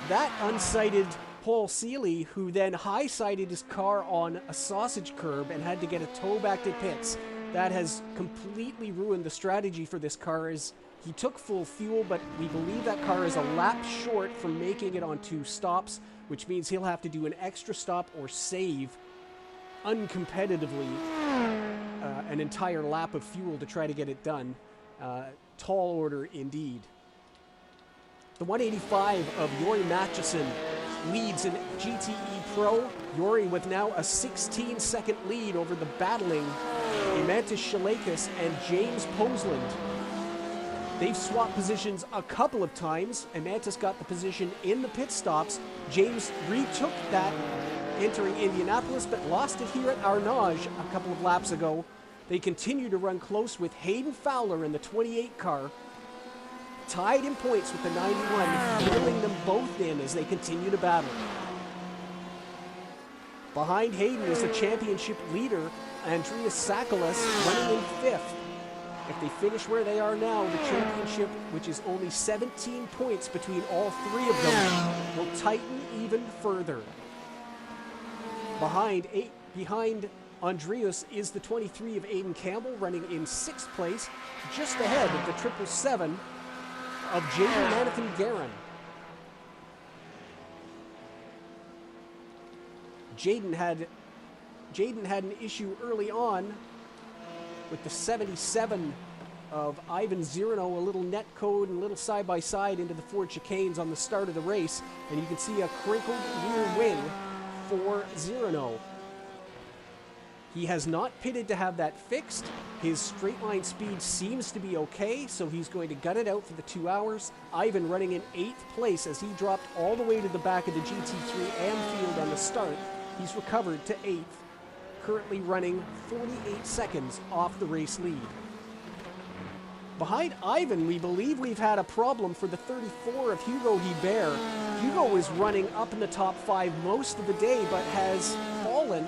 That unsighted Paul Seeley, who then high-sided his car on a sausage curb and had to get a tow back to pits. That has completely ruined the strategy for this car, as he took full fuel, but we believe that car is a lap short from making it on 2 stops, which means he'll have to do an extra stop or save uncompetitively an entire lap of fuel to try to get it done. Tall order indeed. The 185 of Jori Matchison leads in GTE Pro. Jori with now a 16-second lead over the battling Imantas Šilakis and James Posland. They've swapped positions a couple of times. Imantas got the position in the pit stops. James retook that entering Indianapolis, but lost it here at Arnage a couple of laps ago. They continue to run close with Hayden Fowler in the 28 car, tied in points with the 91, reeling them both in as they continue to battle. Behind Hayden is the championship leader, Andreas Sakalas, running in 5th. If they finish where they are now, the championship, which is only 17 points between all 3 of them, will tighten even further. Behind Andreas is the 23 of Aidan Campbell, running in 6th place, just ahead of the 777 of Jaden Manathan-Garin. Jaden had an issue early on with the 77 of Ivan Zirino, a little net code and a little side-by-side into the Ford chicanes on the start of the race, and you can see a crinkled rear wing for Zirino. He has not pitted to have that fixed. His straight line speed seems to be okay, so he's going to gut it out for the 2 hours. Ivan running in 8th place as he dropped all the way to the back of the GT3 AM field on the start. He's recovered to 8th, currently running 48 seconds off the race lead. Behind Ivan, we believe we've had a problem for the 34 of Hugo Hibert. Hugo was running up in the top 5 most of the day, but has fallen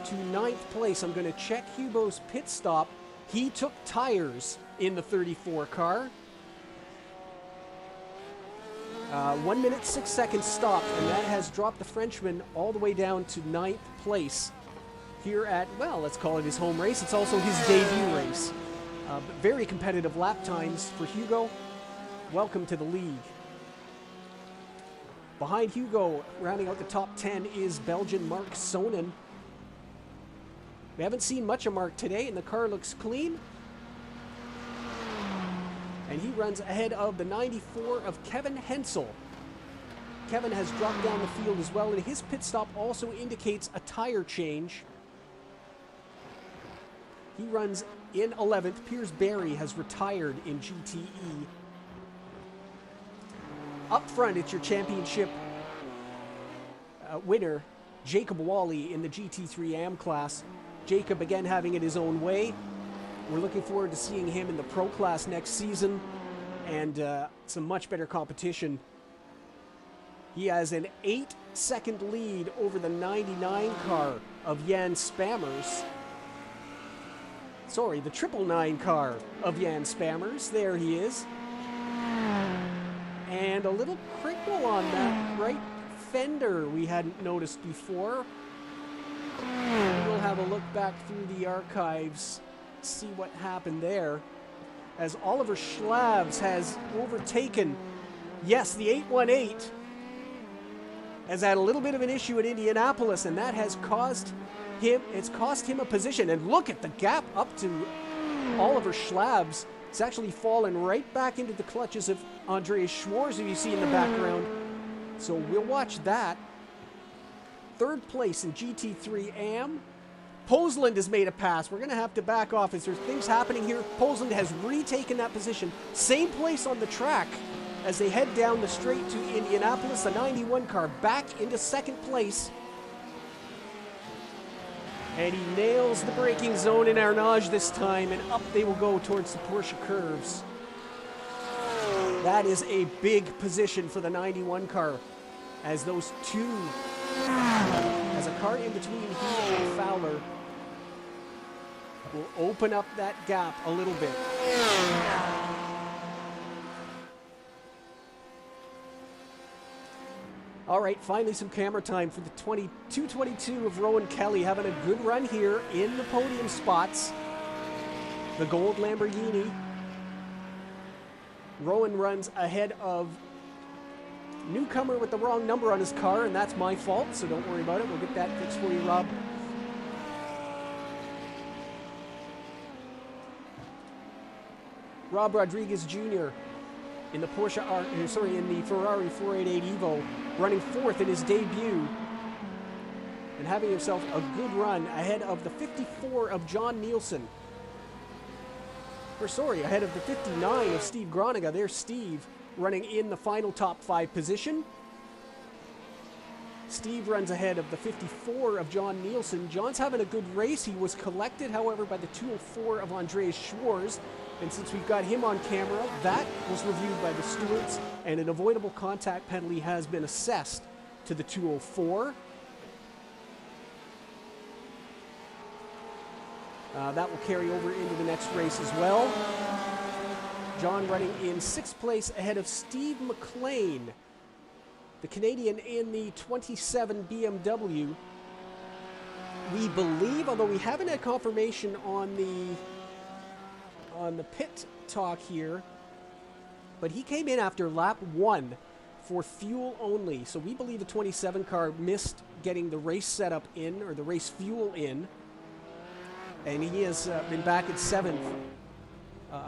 to 9th place. I'm going to check Hugo's pit stop. He took tires in the 34 car. 1 minute 6 seconds stopped, and that has dropped the Frenchman all the way down to 9th place here at, well, let's call it his home race. It's also his debut race. But very competitive lap times for Hugo. Welcome to the league. Behind Hugo, rounding out the top 10, is Belgian Mark Sonnen. We haven't seen much of Mark today, and the car looks clean. And he runs ahead of the 94 of Kevin Hensel. Kevin has dropped down the field as well, and his pit stop also indicates a tire change. He runs in 11th. Piers Barry has retired in GTE. Up front, it's your championship winner, Jacob Wally, in the GT3 AM class. Jacob again having it his own way. We're looking forward to seeing him in the Pro class next season, and some much better competition. He has an 8-second lead over the 99 car of Jan Spammers. Sorry, the 999 car of Jan Spammers. There he is. And a little crinkle on that right fender we hadn't noticed before. We'll have a look back through the archives, see what happened there. As Oliver Schlabs has overtaken, yes, the 818 has had a little bit of an issue at Indianapolis, and that has cost him a position. And look at the gap up to Oliver Schlabs. It's actually fallen right back into the clutches of Andreas Schwarz, who you see in the background. So we'll watch that. 3rd place in GT3 AM. Posland has made a pass. We're going to have to back off as there's things happening here. Posland has retaken that position. Same place on the track as they head down the straight to Indianapolis. The 91 car back into 2nd place. And he nails the braking zone in Arnage this time, and up they will go towards the Porsche curves. That is a big position for the 91 car, as those two, as a car in between he and Fowler will open up that gap a little bit. All right, finally some camera time for the 222 of Rowan Kelly, having a good run here in the podium spots. The gold Lamborghini. Rowan runs ahead of newcomer with the wrong number on his car, and that's my fault, so don't worry about it. We'll get that fixed for you, Rob. Rob Rodriguez Jr. in the in the Ferrari 488 Evo, running fourth in his debut and having himself a good run ahead of the 54 of John Nielsen. Ahead of the 59 of Steve Groninga. There's Steve running in the final top 5 position. Steve runs ahead of the 54 of John Nielsen. John's having a good race. He was collected, however, by the 204 of Andreas Schwarz. And since we've got him on camera, that was reviewed by the stewards, and an avoidable contact penalty has been assessed to the 204. That will carry over into the next race as well. John running in 6th place ahead of Steve McLean, the Canadian in the 27 BMW. We believe, although we haven't had confirmation on the pit talk here, but he came in after lap 1 for fuel only. So we believe the 27 car missed getting the race setup in, or the race fuel in. And he has been back at 7th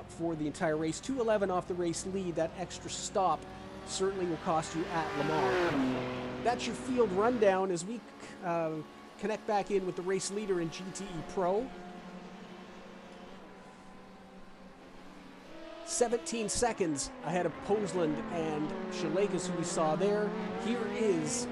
for the entire race. 2:11 off the race lead. That extra stop certainly will cost you at Le Mans. That's your field rundown as we connect back in with the race leader in GTE Pro. 17 seconds ahead of Posland and Shalekas, who we saw there. Here is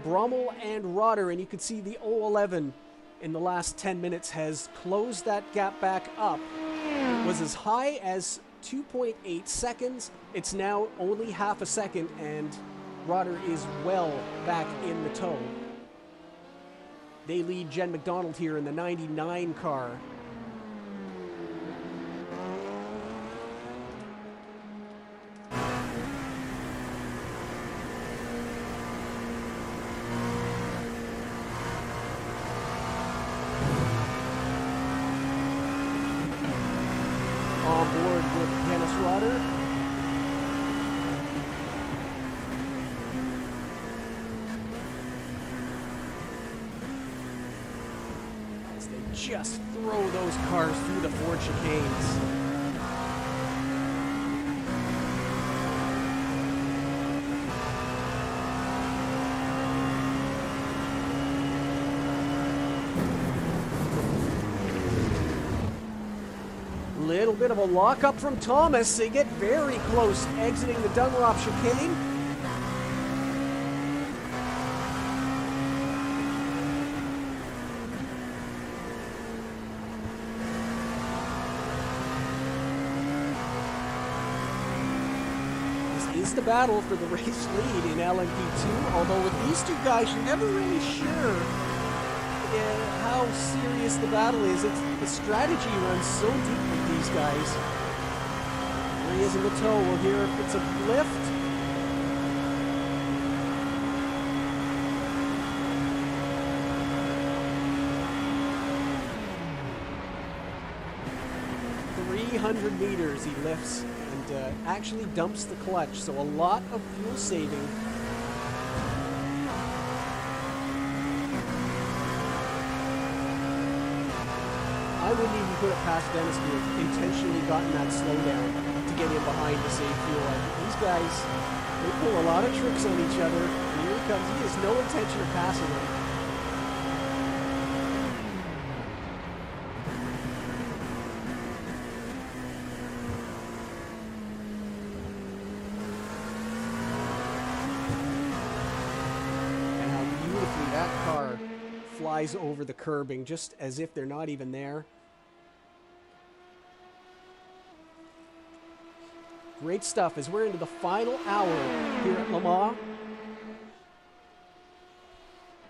Brommel and Rotter, and you can see the 011 in the last 10 minutes has closed that gap back up. It was as high as 2.8 seconds. It's now only half a second, and Rotter is well back in the tow. They lead Jen McDonald here in the 99 car. On board with Dennis Rotter. As they just throw those cars through the Ford chicanes. Little bit of a lockup from Thomas. They get very close exiting the Dunlop chicane. This is the battle for the race lead in LMP2, although with these two guys, you're never really sure how serious the battle is. The strategy runs so deep with these guys. There he is in the tow. We'll hear if it's a lift. .300 meters he lifts and actually dumps the clutch, so a lot of fuel saving. I wouldn't even put it past Dennis to have intentionally gotten that slowdown to get in behind to save fuel. These guys, they pull a lot of tricks on each other, and here he comes. He has no intention of passing them. And how beautifully that car flies over the curbing just as if they're not even there. Great stuff as we're into the final hour here at Le Mans.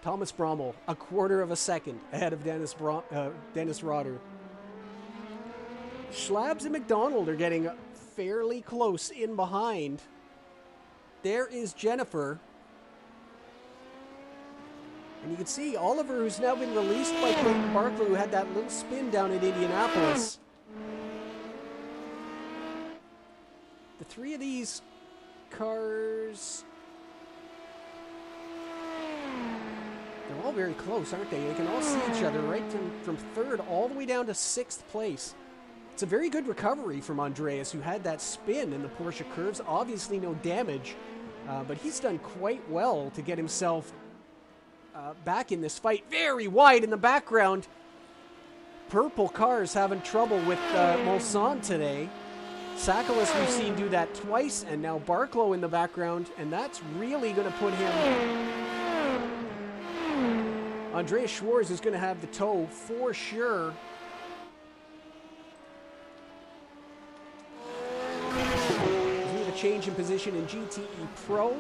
Thomas Brommel, a quarter of a second ahead of Dennis Rotter. Schlabs and McDonald are getting fairly close in behind. There is Jennifer. And you can see Oliver, who's now been released by Clayton Barklow, who had that little spin down at Indianapolis. The three of these cars, they're all very close, aren't they? They can all see each other right from third all the way down to sixth place. It's a very good recovery from Andreas, who had that spin in the Porsche curves. Obviously no damage, but he's done quite well to get himself back in this fight. Very wide in the background. Purple cars having trouble with Mulsanne today. Sakalas we've seen do that twice, and now Barklow in the background, and that's really going to put him... Andreas Schwarz is going to have the tow for sure. There's a change in position in GTE Pro.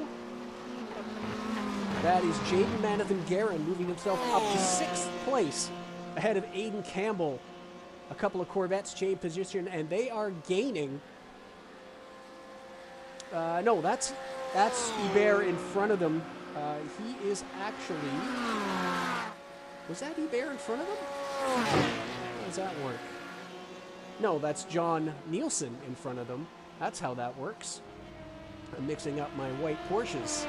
That is Jaden Manathan-Guerin moving himself up to sixth place ahead of Aiden Campbell. A couple of Corvettes change position, and they are gaining. No, that's Hubert in front of them. He is actually... Was that Hubert in front of them? How does that work? No, that's John Nielsen in front of them. That's how that works. I'm mixing up my white Porsches.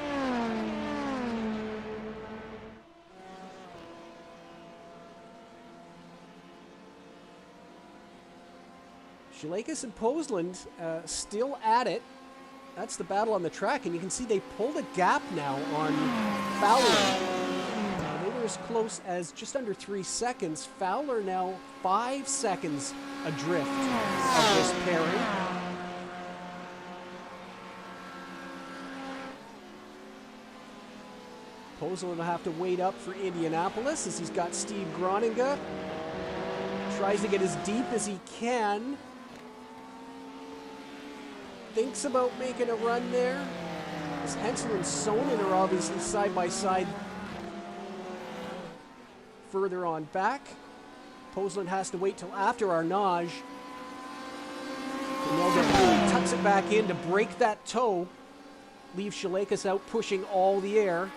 Schleikes and Posland still at it. That's the battle on the track, and you can see they pulled a gap now on Fowler. They were as close as just under 3 seconds. Fowler now 5 seconds adrift of this pairing. Posland will have to wait up for Indianapolis as he's got Steve Groninga. Tries to get as deep as he can. Thinks about making a run there. As Hensel and Sonnen are obviously side by side further on back. Posland has to wait till after Arnage. And Melgar tucks it back in to break that toe. Leave Schleikes out pushing all the air.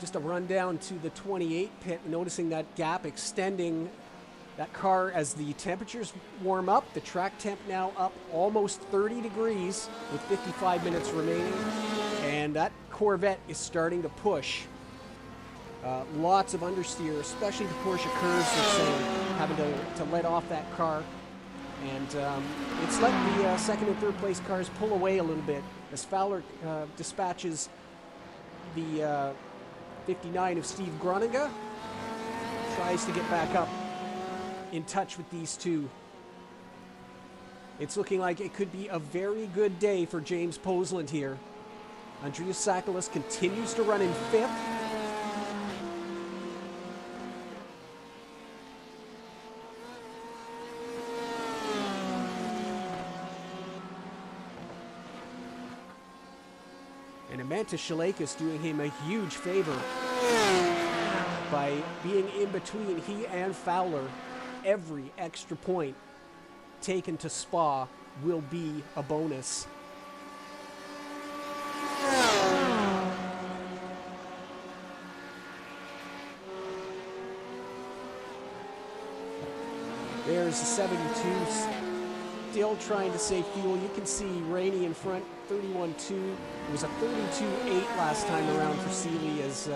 Just a run down to the 28 pit, noticing that gap extending that car as the temperatures warm up. The track temp now up almost 30 degrees with 55 minutes remaining. And that Corvette is starting to push. Lots of understeer, especially the Porsche curves, they're saying, having to let off that car. And it's let the second and third place cars pull away a little bit as Fowler dispatches the 59 of Steve Groninga. Tries to get back up in touch with these two. It's looking like it could be a very good day for James Posland here. Andreas Sakalas continues to run in fifth. Amanta Schleikes doing him a huge favor by being in between he and Fowler. Every extra point taken to Spa will be a bonus. There's the 72. Still trying to save fuel. You can see Rainey in front, 31.2. It was a 32.8 last time around for Seeley as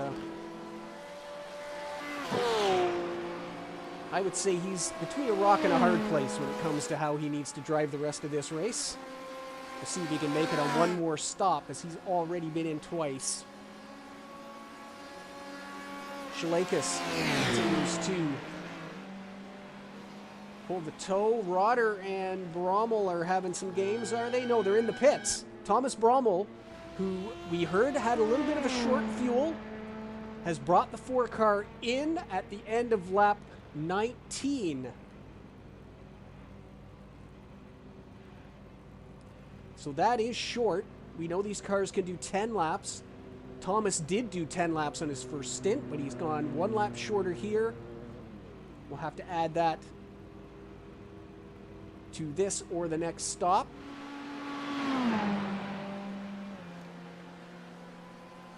I would say he's between a rock and a hard place when it comes to how he needs to drive the rest of this race. We'll see if he can make it on one more stop, as he's already been in twice. Shalakis continues to hold the toe. Rotter and Brommel are having some games, are they? No, they're in the pits. Thomas Brommel, who we heard had a little bit of a short fuel, has brought the 4 car in at the end of lap 19. So that is short. We know these cars can do 10 laps. Thomas did do 10 laps on his first stint, but he's gone 1 lap shorter here. We'll have to add that to this or the next stop.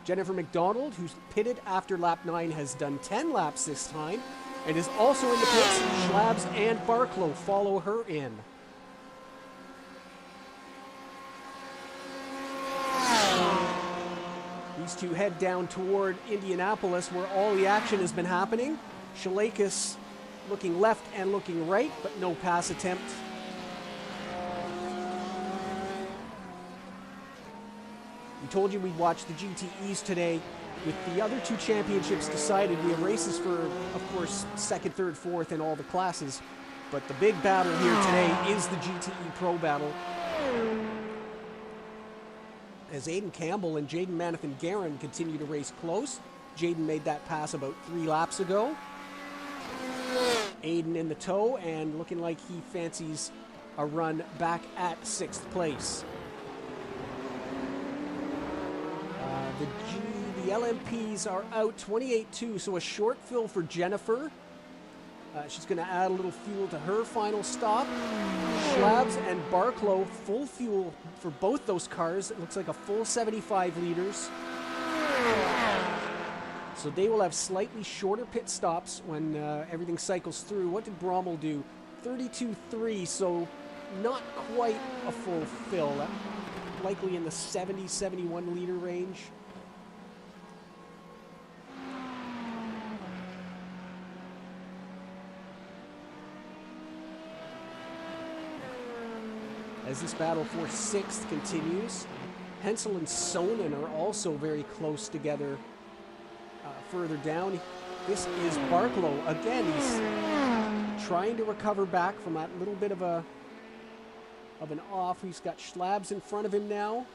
Jennifer McDonald, who's pitted after lap 9, has done 10 laps this time and is also in the pits. Schlabs and Barklow follow her in. These two head down toward Indianapolis, where all the action has been happening. Shalakis looking left and looking right, but no pass attempt. We told you we'd watch the GTEs today. With the other 2 championships decided, we have races for, of course, 2nd, 3rd, 4th in all the classes. But the big battle here today is the GTE Pro Battle. As Aidan Campbell and Jaden Manathan-Guerin continue to race close. Jaden made that pass about 3 laps ago. Aidan in the tow and looking like he fancies a run back at 6th place. The LMPs are out 28-2, so a short fill for Jennifer. She's going to add a little fuel to her final stop. Schlabs and Barklow, full fuel for both those cars. It looks like a full 75 liters. So they will have slightly shorter pit stops when everything cycles through. What did Brommel do? 32.3, so not quite a full fill. Likely in the 70, 71 liter range. As this battle for 6th continues, Hensel and Sonnen are also very close together further down. This is Barklow. Again, he's trying to recover back from that little bit of an off. He's got Schlabs in front of him now.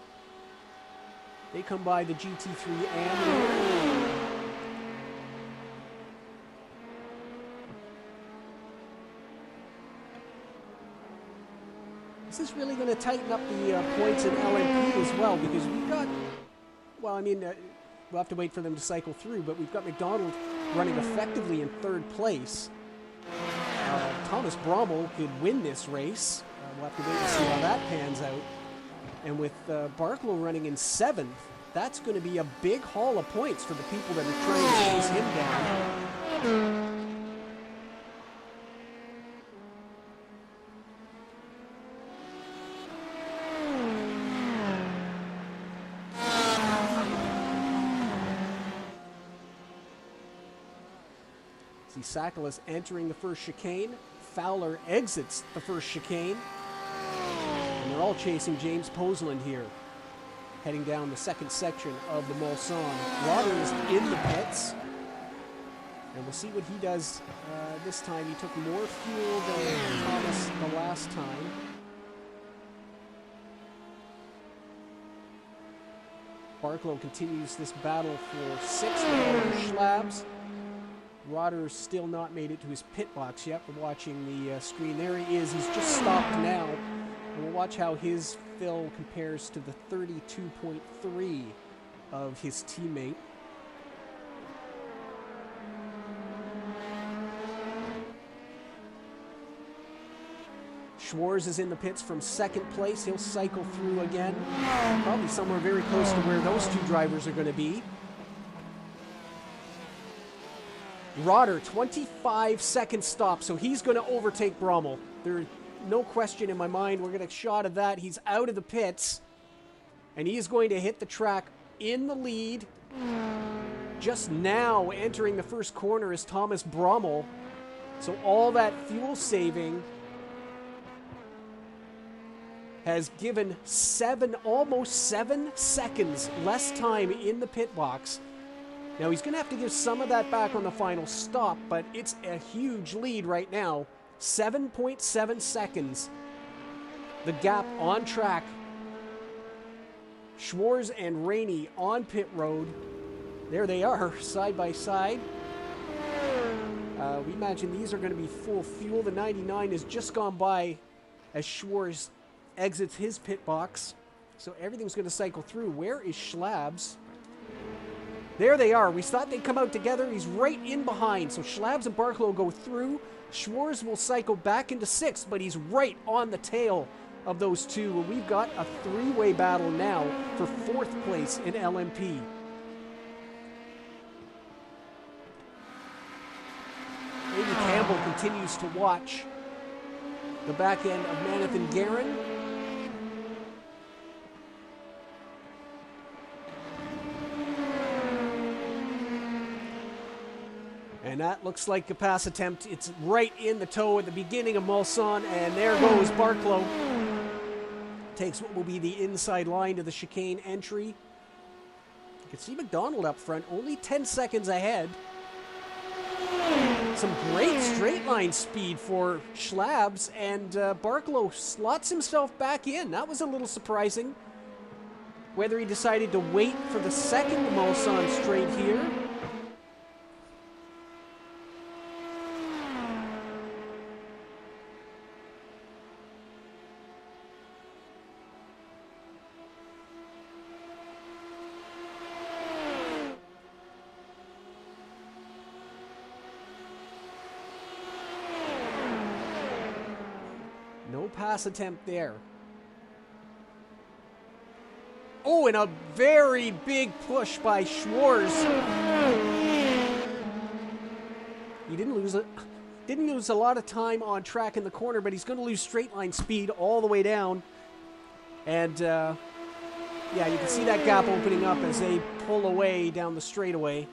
They come by the GT3 and this is really going to tighten up the points in LMP as well, because we've got, well, I mean, we'll have to wait for them to cycle through, but we've got McDonald running effectively in 3rd place. Thomas Brommel could win this race. We'll have to wait and see how that pans out. And with Barklow running in 7th, that's going to be a big haul of points for the people that are trying to chase him down. Sakalas entering the first chicane. Fowler exits the first chicane. And they're all chasing James Poseland here, heading down the 2nd section of the Mulsanne. Rotter is in the pits. And we'll see what he does this time. He took more fuel than Thomas the last time. Barklow continues this battle for 6th over Schlabs. Rotter's still not made it to his pit box yet. We're watching the screen. There he is. He's just stopped now. And we'll watch how his fill compares to the 32.3 of his teammate. Schwarz is in the pits from 2nd place. He'll cycle through again. Probably somewhere very close to where those 2 drivers are going to be. Rotter, 25-second stop, so he's going to overtake Brommel. There's no question in my mind. We're going to get a shot of that. He's out of the pits, and he is going to hit the track in the lead. just now entering the first corner is Thomas Brommel. So all that fuel saving has given almost 7 seconds less time in the pit box. Now he's going to have to give some of that back on the final stop, but it's a huge lead right now. 7.7 seconds. The gap on track. Schwarz and Rainey on pit road. There they are, side by side. We imagine these are going to be full fuel. The 99 has just gone by as Schwarz exits his pit box. So everything's going to cycle through. Where is Schlabs? There they are. We thought they'd come out together. He's right in behind. So Schlabs and Barklow go through. Schwarz will cycle back into 6th, but he's right on the tail of those two. We've got a 3-way battle now for 4th place in LMP. Amy Campbell continues to watch the back end of Maneth and Guerin. And that looks like a pass attempt. It's right in the toe at the beginning of Mulsanne, and there goes Barklow. Takes what will be the inside line to the chicane entry. You can see McDonald up front, only 10 seconds ahead. Some great straight line speed for Schlabs, and Barklow slots himself back in. That was a little surprising. Whether he decided to wait for the second Mulsanne straight here. No pass attempt there. Oh, and a very big push by Schwarz. He didn't lose a lot of time on track in the corner, but he's going to lose straight line speed all the way down. And yeah, you can see that gap opening up as they pull away down the straightaway.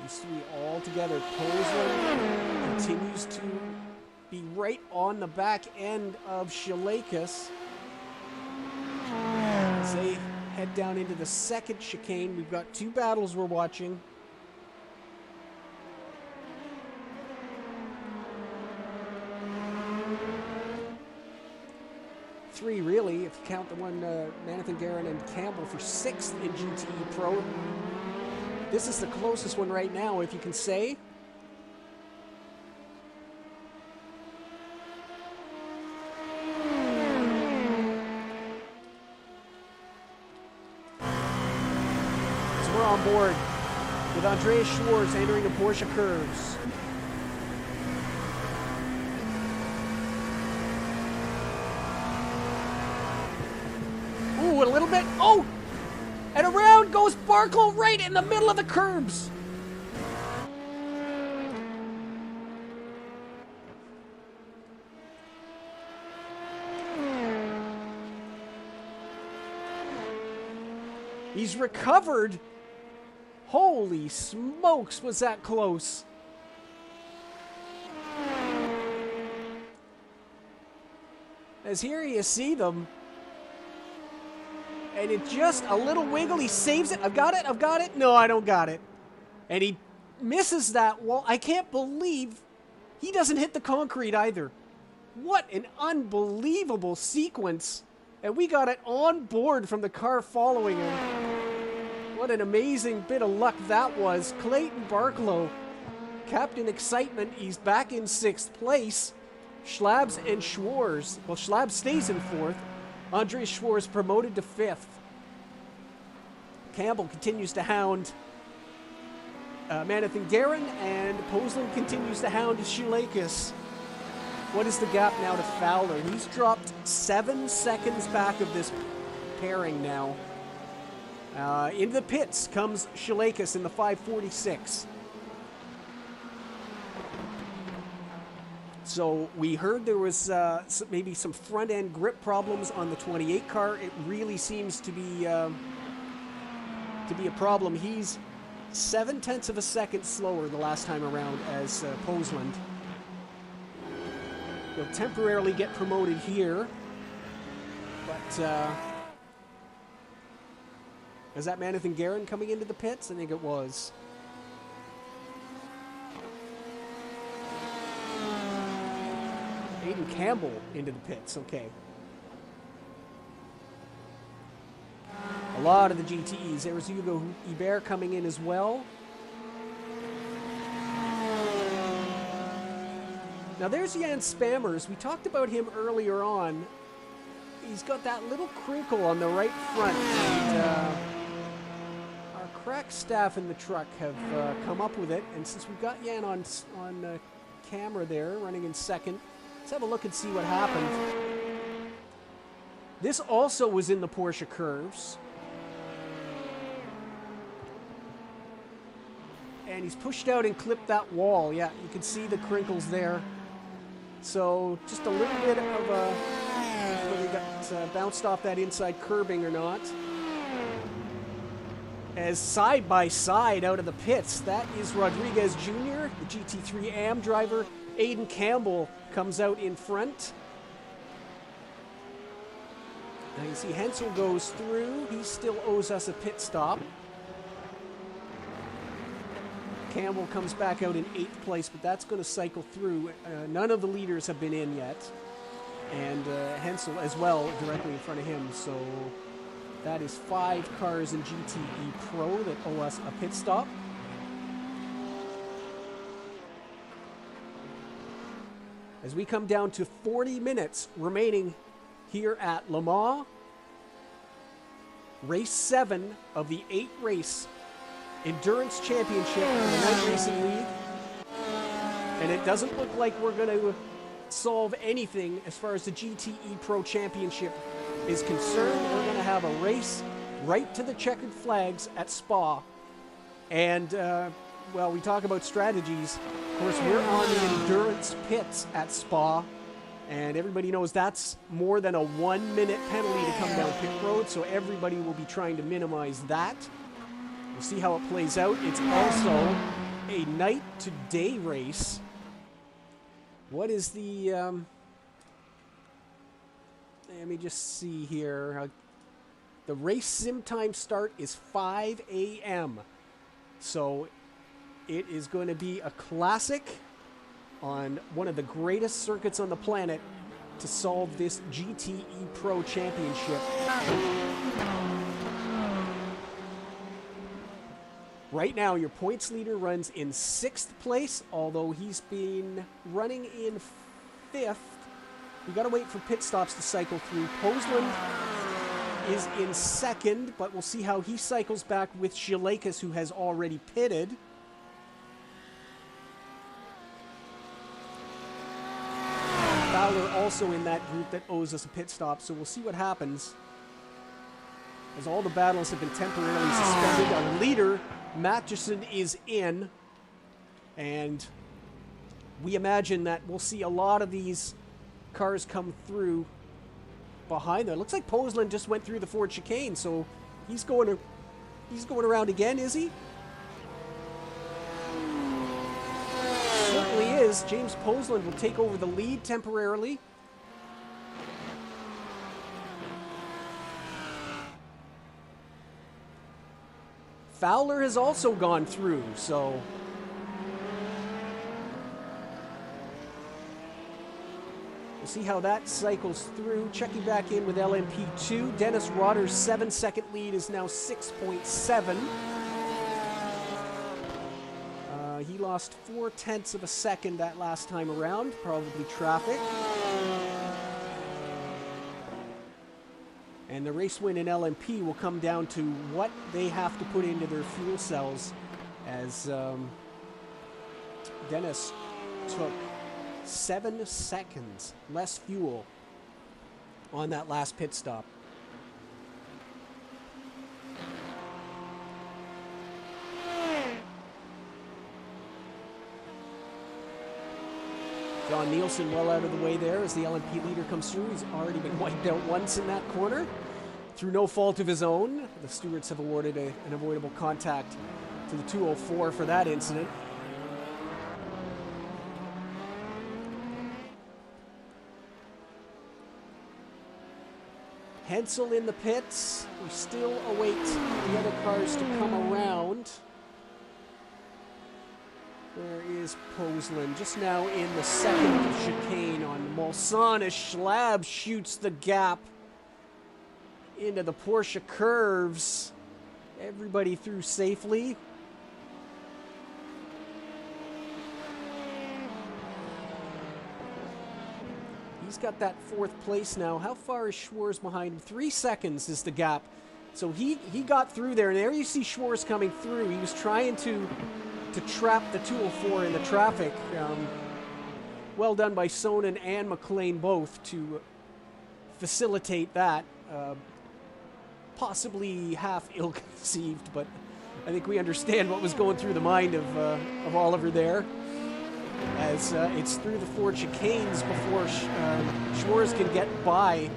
These three all together. Posland continues to be right on the back end of Shalakas. As they head down into the second chicane, we've got 2 battles we're watching. Three, really, if you count the one Maneth and Guerin and Campbell for 6th in GTE Pro. This is the closest one right now, if you can say. So we're on board with Andreas Schwarz entering the Porsche curves. Ooh, a little bit. Oh! And around goes Barklow right in the middle of the curbs. He's recovered. Holy smokes, was that close. As here you see them. And it just a little wiggle. He saves it. I've got it. I've got it. No, I don't got it. And he misses that wall. I can't believe he doesn't hit the concrete either. What an unbelievable sequence. And we got it on board from the car following him. What an amazing bit of luck that was. Clayton Barklow, Captain Excitement. He's back in 6th place. Schlabs and Schwarz. Well, Schlabs stays in 4th. Andreas Schwarz promoted to 5th. Campbell continues to hound Maneth and Guerin, and Posland continues to hound Shulakas. What is the gap now to Fowler? He's dropped 7 seconds back of this pairing now. Into the pits comes Shalakas in the 546. So we heard there was maybe some front-end grip problems on the 28 car. It really seems to be a problem. He's 0.7 of a second slower the last time around as Posland. He'll temporarily get promoted here, but is that Manathan Guerin coming into the pits? I think it was. Aiden Campbell into the pits, okay. A lot of the GTEs. There was Hugo Ibert coming in as well. Now there's Jan Spammers. We talked about him earlier on. He's got that little crinkle on the right front. And, our crack staff in the truck have come up with it. And since we've got Jan on camera there, running in second, let's have a look and see what happened. This also was in the Porsche curves. And he's pushed out and clipped that wall. Yeah, you can see the crinkles there. So just a little bit of a, whether he got bounced off that inside curbing or not. As side by side out of the pits, that is Rodriguez Jr., the GT3 AM driver. Aiden Campbell comes out in front. Now you see Hensel goes through. He still owes us a pit stop. Campbell comes back out in 8th place, but that's going to cycle through. None of the leaders have been in yet. And Hensel as well, directly in front of him. So that is 5 cars in GTE Pro that owe us a pit stop. As we come down to 40 minutes remaining here at Le Mans, race 7 of the 8-race Endurance Championship in the Night Racing League. And it doesn't look like we're going to solve anything as far as the GTE Pro Championship is concerned. We're going to have a race right to the checkered flags at Spa. And, well, we talk about strategies. Of course, we're on the endurance pits at Spa. And everybody knows that's more than a 1-minute penalty to come down pit road. So everybody will be trying to minimize that. We'll see how it plays out. It's also a night to day race. What is the, let me just see here. The race sim time start is 5 a.m. So it is going to be a classic on one of the greatest circuits on the planet to solve this GTE Pro Championship. Right now, your points leader runs in 6th place, although he's been running in 5th. We've got to wait for pit stops to cycle through. Posland is in 2nd, but we'll see how he cycles back with Shalakas, who has already pitted. Fowler also in that group that owes us a pit stop, so we'll see what happens. As all the battles have been temporarily suspended, our leader, Matchison, is in, and we imagine that we'll see a lot of these cars come through behind there. Looks like Posland just went through the Ford chicane, so he's going around again, is he? Certainly is. James Posland will take over the lead temporarily. Fowler has also gone through, so we'll see how that cycles through. Checking back in with LMP2. Dennis Rotter's 7-second lead is now 6.7. He lost 0.4 of a second that last time around, probably traffic. And the race win in LMP will come down to what they have to put into their fuel cells, as Dennis took 7 seconds less fuel on that last pit stop. John Nielsen well out of the way there as the LMP leader comes through. He's already been wiped out once in that corner. Through no fault of his own, the stewards have awarded an avoidable contact to the 204 for that incident. Hensel in the pits. We still await the other cars to come around. There is Posland just now in the second chicane on Mulsanne as Schlab shoots the gap into the Porsche curves. Everybody through safely. He's got that fourth place now. How far is Schwarz behind him? 3 seconds is the gap. So he got through there, and there you see Schwarz coming through. He was trying to trap the 204 in the traffic. Well done by Sonnen and McLean both to facilitate that. Possibly half ill-conceived, but I think we understand what was going through the mind of Oliver there. As it's through the 4 chicanes before Schwarz can get by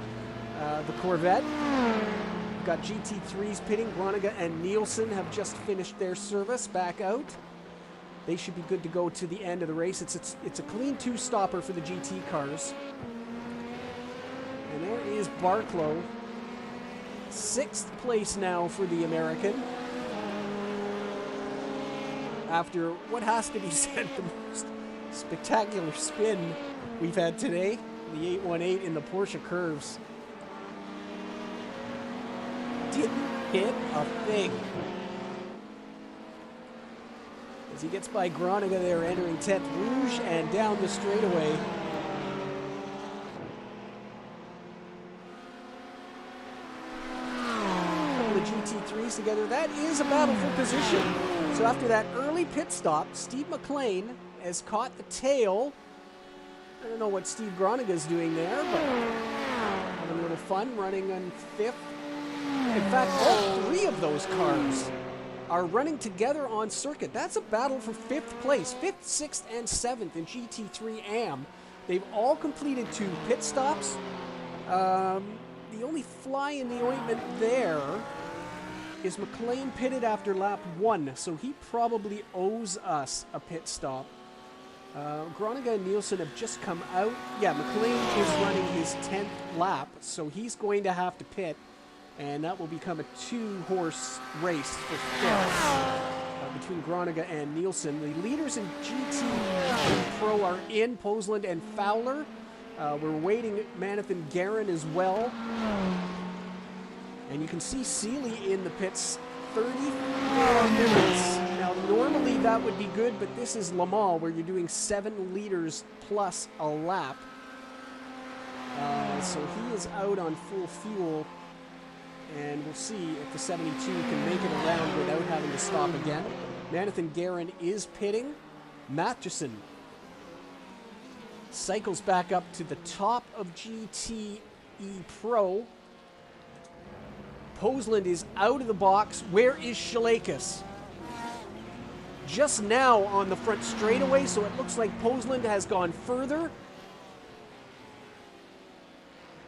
the Corvette. We've got GT3s pitting. Groningen and Nielsen have just finished their service back out. They should be good to go to the end of the race. It's a clean 2-stopper for the GT cars. And there is Barclow. 6th place now for the American. After what has to be said, the most spectacular spin we've had today. The 818 in the Porsche curves. Didn't hit a thing. As he gets by Groningen there entering 10th. Rouge and down the straightaway. Couple of GT3s together. That is a battle for position. So after that early pit stop, Steve McLean has caught the tail. I don't know what Steve Groninga's doing there, but having a little fun running on 5th. In fact, all 3 of those cars are running together on circuit. That's a battle for 5th place. 5th, 6th, and 7th in GT3 AM. They've all completed 2 pit stops. The only fly in the ointment there is McLean pitted after lap 1, so he probably owes us a pit stop. Groningen and Nielsen have just come out. Yeah, McLean is running his 10th lap, so he's going to have to pit, and that will become a 2-horse race for 5th between Groningen and Nielsen. The leaders in GT Pro are in, Posland and Fowler. We're waiting Maneth and Guerin as well. And you can see Seeley in the pits, 34 minutes. Now, normally that would be good, but this is Le Mans, where you're doing 7 liters plus a lap. So he is out on full fuel, and we'll see if the 72 can make it around without having to stop again. Maneth and Guerin is pitting. Matheson cycles back up to the top of GTE Pro. Posland is out of the box. Where is Schleikes? Just now on the front straightaway, so it looks like Posland has gone further.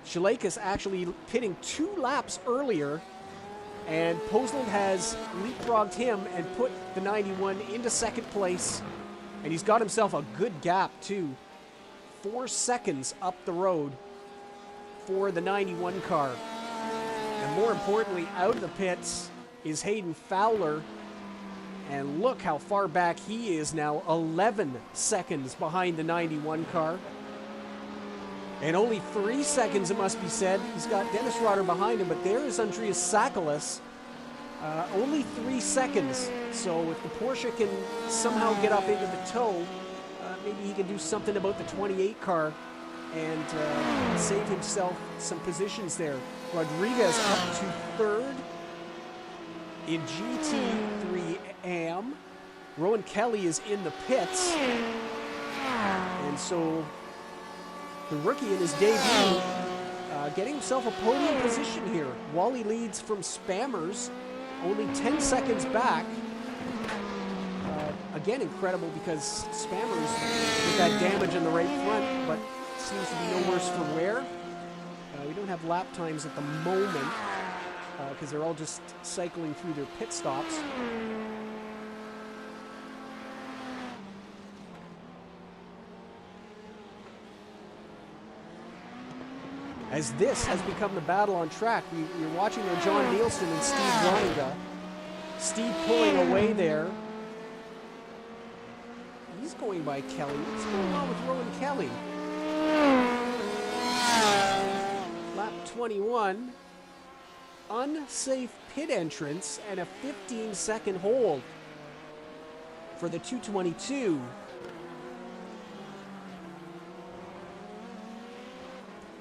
Schleikes actually pitting 2 laps earlier, and Posland has leapfrogged him and put the 91 into 2nd place, and he's got himself a good gap too. 4 seconds up the road for the 91 car. And more importantly, out of the pits is Hayden Fowler. And look how far back he is now, 11 seconds behind the 91 car. And only 3 seconds, it must be said. He's got Dennis Rotter behind him, but there is Andreas Sakalas. Only 3 seconds. So if the Porsche can somehow get up into the toe, maybe he can do something about the 28 car and save himself some positions there. Rodriguez up to 3rd in GT3 AM. Rowan Kelly is in the pits. And so the rookie in his debut getting himself a podium position here. Wally leads from Spammers, only 10 seconds back. again, incredible because Spammers with that damage in the right front, but seems to be no worse for wear. We don't have lap times at the moment because they're all just cycling through their pit stops. As this has become the battle on track, we're watching there John Nielsen and Steve Groninga. Steve pulling away there. He's going by Kelly. What's going on with Rowan Kelly? Lap 21. Unsafe pit entrance and a 15-second hold for the 222.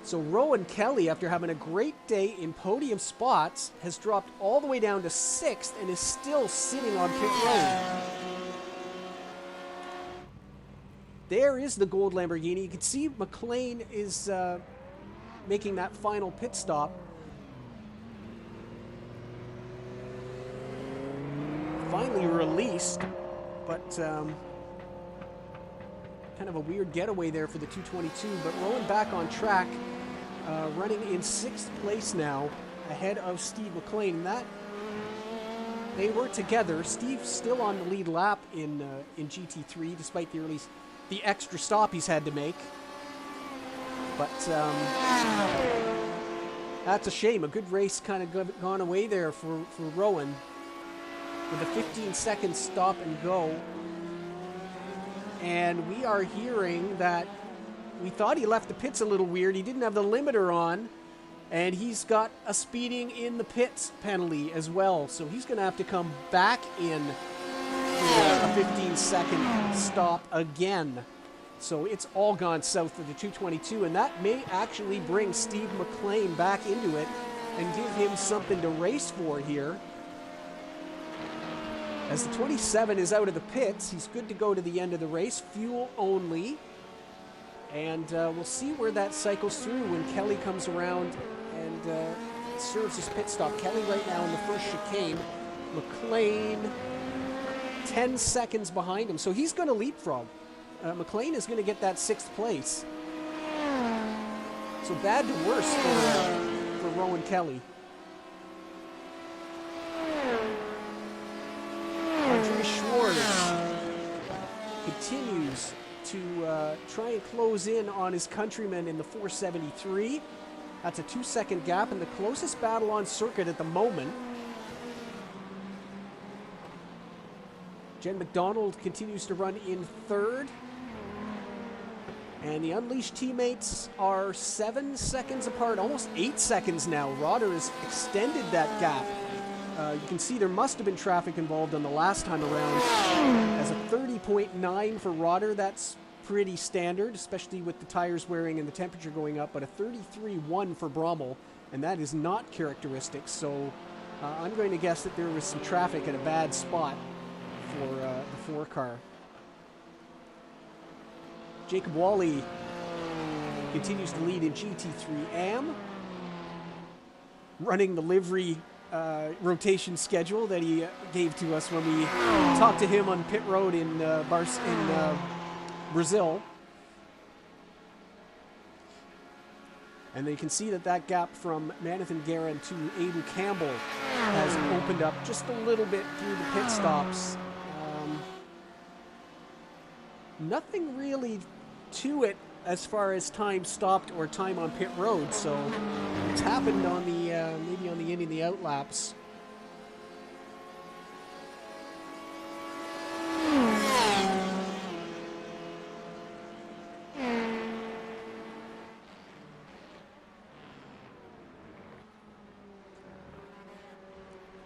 So Rowan Kelly, after having a great day in podium spots, has dropped all the way down to 6th and is still sitting on pit road. There is the gold Lamborghini. You can see McLean is making that final pit stop. Finally released, but kind of a weird getaway there for the 222. But Rowan back on track, running in 6th place now, ahead of Steve McLean. That they were together. Steve still on the lead lap in GT3, despite the extra stop he's had to make. But that's a shame. A good race kind of gone away there for Rowan with a 15-second stop and go. And we are hearing that we thought he left the pits a little weird. He didn't have the limiter on, and he's got a speeding in the pits penalty as well. So he's going to have to come back in for a 15-second stop again. So it's all gone south for the 222, and that may actually bring Steve McLean back into it and give him something to race for here. As the 27 is out of the pits, he's good to go to the end of the race, fuel only. And we'll see where that cycles through when Kelly comes around and serves his pit stop. Kelly right now in the first chicane. McLean 10 seconds behind him. So he's going to leapfrog. McLean is going to get that 6th place. So bad to worse for Rowan Kelly. Andre Schwartz continues to try and close in on his countryman in the 473. That's a 2-second gap in the closest battle on circuit at the moment. Jen McDonald continues to run in 3rd. And the Unleashed teammates are 7 seconds apart, almost 8 seconds now. Roder has extended that gap. You can see there must have been traffic involved on the last time around. As a 30.9 for Roder, that's pretty standard, especially with the tires wearing and the temperature going up, but a 33.1 for Brommel, and that is not characteristic. So I'm going to guess that there was some traffic at a bad spot for the 4 car. Jacob Wally continues to lead in GT3 AM, running the livery rotation schedule that he gave to us when we talked to him on pit road in Brazil. And then you can see that gap from Manathan Guerin to Aiden Campbell has opened up just a little bit through the pit stops. Nothing really to it as far as time stopped or time on pit road, so it's happened on the maybe on the in and the out laps.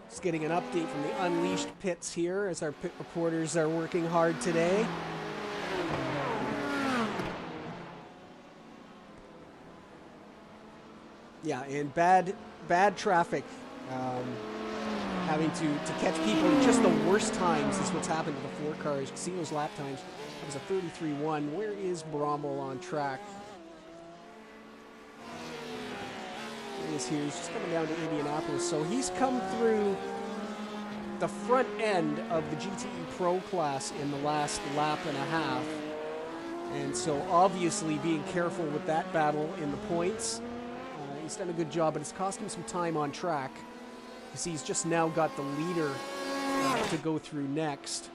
Just getting an update from the Unleashed pits here as our pit reporters are working hard today. Yeah, and bad traffic. Having to catch people at just the worst times is what's happened to the 4 cars. You can see those lap times. That was a 33.1. Where is Brommel on track? There he is here. He's just coming down to Indianapolis. So he's come through the front end of the GTE Pro class in the last lap and a half. And so obviously being careful with that battle in the points. He's done a good job, but it's cost him some time on track. You see, he's just now got the leader to go through next.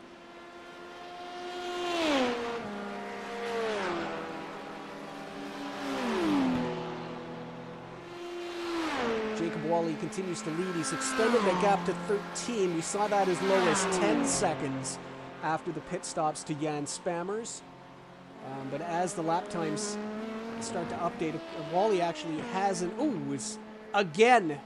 Jacob Wally continues to lead. He's extended the gap to 13. We saw that as low as 10 seconds after the pit stops to Jan Spammers. But as the lap times start to update, Wally actually has is again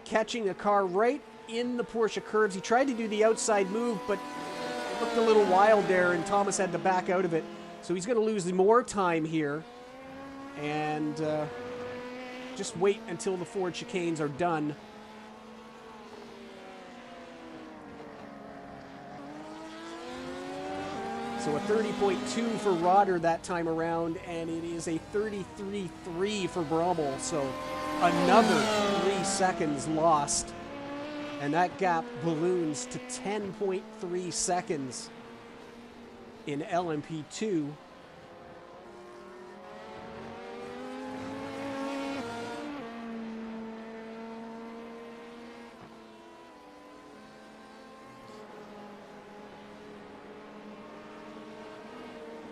catching a car right in the Porsche curves. He tried to do the outside move, but it looked a little wild there, and Thomas had to back out of it. So he's going to lose more time here. And just wait until the Ford chicanes are done. So a 30.2 for Roder that time around, and it is a 33.3 for Brummel. So another 3 seconds lost. And that gap balloons to 10.3 seconds in LMP2.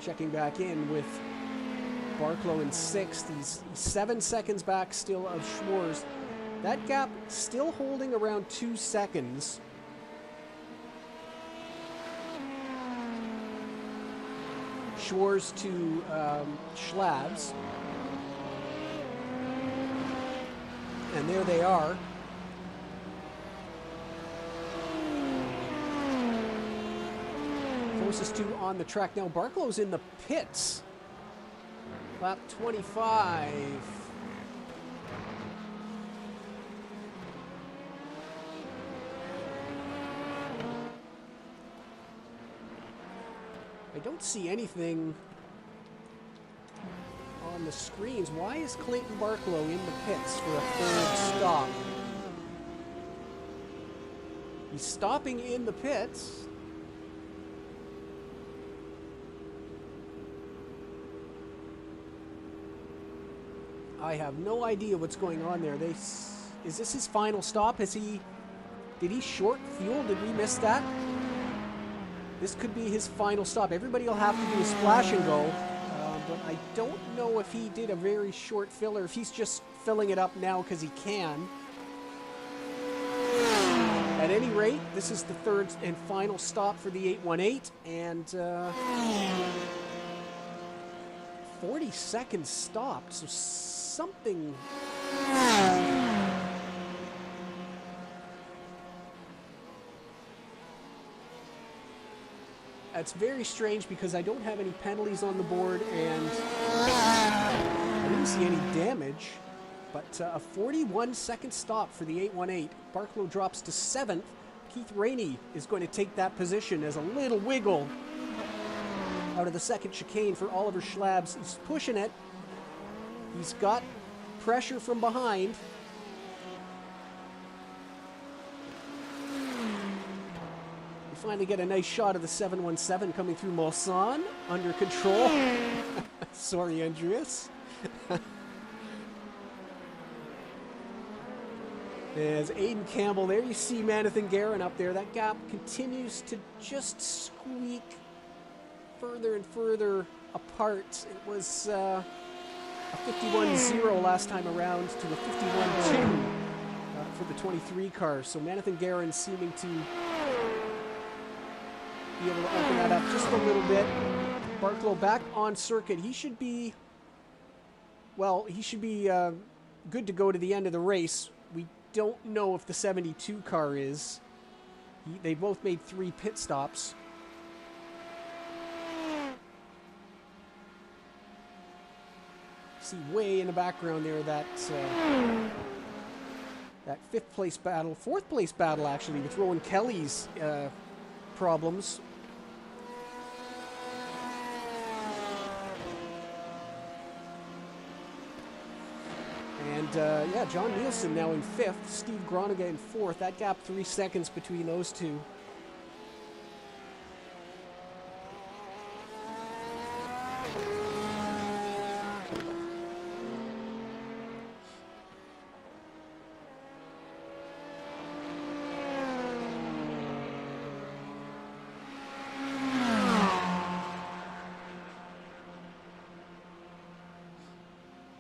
Checking back in with Barklow in 6th. He's 7 seconds back still of Schwarz. That gap still holding around 2 seconds. Schwarz to Schlabs. And there they are. Closest two on the track now. Barklow's in the pits. Lap 25. I don't see anything on the screens. Why is Clayton Barklow in the pits for a third stop? He's stopping in the pits. I have no idea what's going on there. Is this his final stop? Did he short fuel? Did we miss that? This could be his final stop. Everybody will have to do a splash and go. But I don't know if he did a very short fill or if he's just filling it up now because he can. At any rate, this is the third and final stop for the 818. And 40 seconds stopped. So something... That's very strange because I don't have any penalties on the board and I didn't see any damage. But a 41-second stop for the 818. Barklow drops to 7th. Keith Rainey is going to take that position as a little wiggle out of the second chicane for Oliver Schlabs. He's pushing it. He's got pressure from behind. We finally get a nice shot of the 717 coming through Mulsanne under control. Sorry, Andreas. There's Aiden Campbell there. You see Manathan Guerin up there. That gap continues to just squeak further and further apart. It was a 51-0 last time around to a 51-2 for the 23 car. So Manathan Guerin seeming to be able to open that up just a little bit. Barklow back on circuit. He should be, well, good to go to the end of the race. We don't know if the 72 car is. They both made 3 pit stops. See way in the background there that fourth place battle actually with Rowan Kelly's problems. And And yeah, John Nielsen now in 5th, Steve Groningen in 4th. That gap 3 seconds between those two.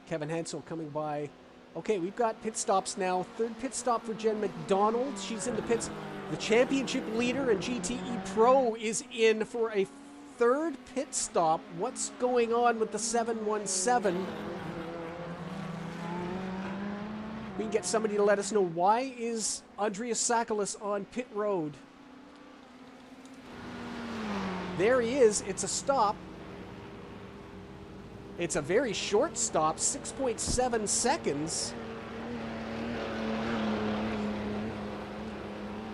Kevin Hansel coming by. Okay, we've got pit stops now. 3rd pit stop for Jen McDonald. She's in the pits. The championship leader in GTE Pro is in for a 3rd pit stop. What's going on with the 717? We can get somebody to let us know. Why is Andreas Sakalas on pit road? There he is. It's a stop. It's a very short stop, 6.7 seconds.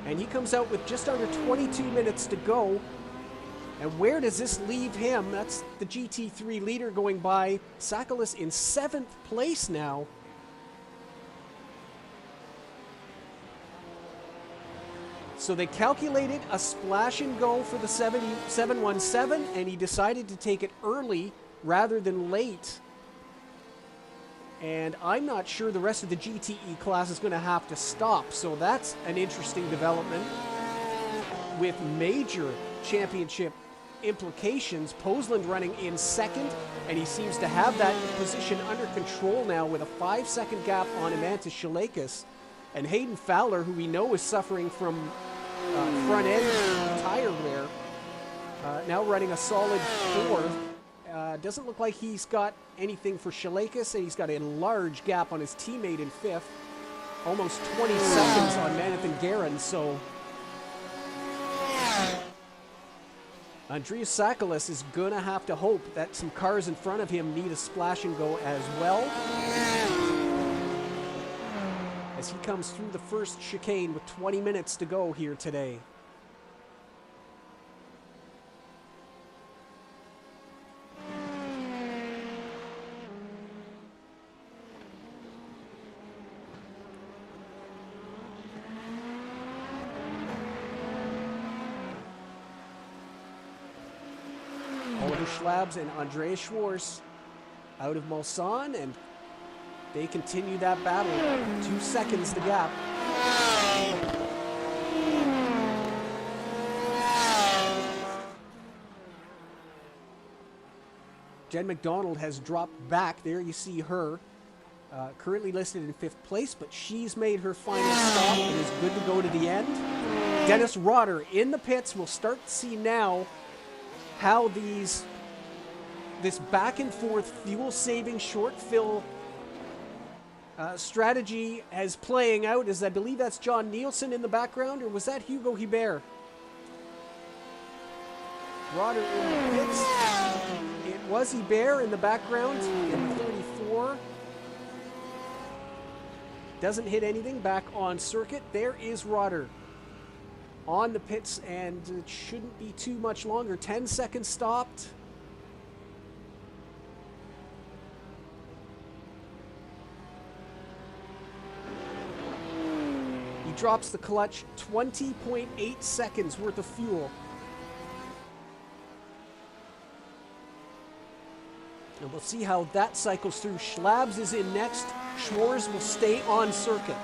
And he comes out with just under 22 minutes to go. And where does this leave him? That's the GT3 leader going by. Sakalas in 7th place now. So they calculated a splash and go for the 717, and he decided to take it early rather than late. And I'm not sure the rest of the GTE class is going to have to stop. So that's an interesting development with major championship implications. Poseland running in 2nd, and he seems to have that position under control now with a 5-second gap on Amantis Shalakis. And Hayden Fowler, who we know is suffering from front end tire wear, now running a solid 4th. Doesn't look like he's got anything for Shalakis, and he's got a large gap on his teammate in 5th. Almost 20 seconds on Manathan Guerin, so Andreas Sakalas is going to have to hope that some cars in front of him need a splash and go as well, as he comes through the first chicane with 20 minutes to go here today. Schlabs and Andreas Schwarz out of Mulsanne, and they continue that battle. 2 seconds the gap. Jen McDonald has dropped back. There you see her. Currently listed in 5th place, but she's made her final stop and is good to go to the end. Dennis Rotter in the pits. We'll start to see now how this back and forth fuel saving short fill strategy is playing out. As I believe that's John Nielsen in the background, or was that Hugo Hibert? Rotter in the pits. It was Hibert in the background in the 34. Doesn't hit anything back on circuit. There is Rotter on the pits, and it shouldn't be too much longer. 10 seconds stopped. He drops the clutch, 20.8 seconds worth of fuel. And we'll see how that cycles through. Schlabs is in next. Schwarz will stay on circuit.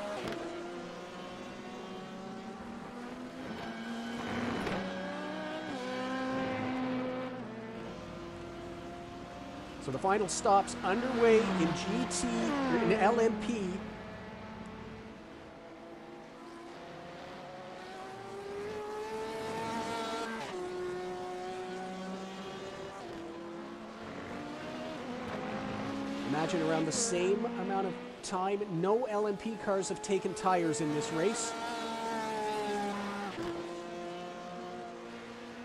So the final stop's underway in GT, or in LMP. Imagine around the same amount of time. No LMP cars have taken tires in this race.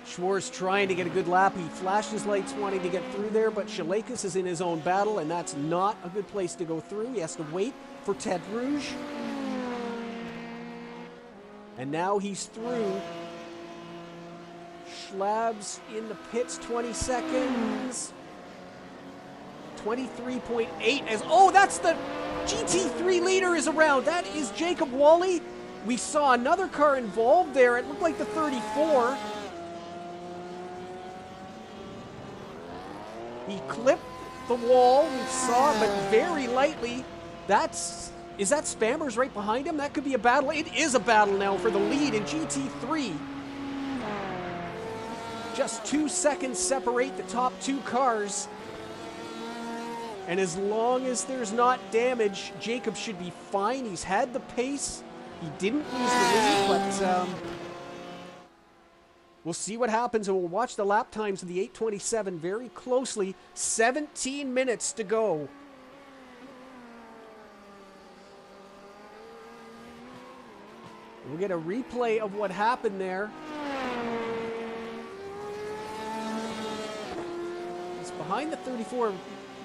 Schwarz trying to get a good lap. He flashed his lights wanting to get through there, but Shalakis is in his own battle, and that's not a good place to go through. He has to wait for Ted Rouge. And now he's through. Schlabs in the pits, 20 seconds. 23.8 as, oh, that's the GT3 leader is around. That is Jacob Wally. We saw another car involved there. It looked like the 34. He clipped the wall. We saw it, but very lightly. Is that Spammers right behind him? That could be a battle. It is a battle now for the lead in GT3. Just 2 seconds separate the top two cars. And as long as there's not damage, Jacob should be fine. He's had the pace. He didn't lose the lead, but we'll see what happens, and we'll watch the lap times of the 827 very closely. 17 minutes to go. We'll get a replay of what happened there. He's behind the 34,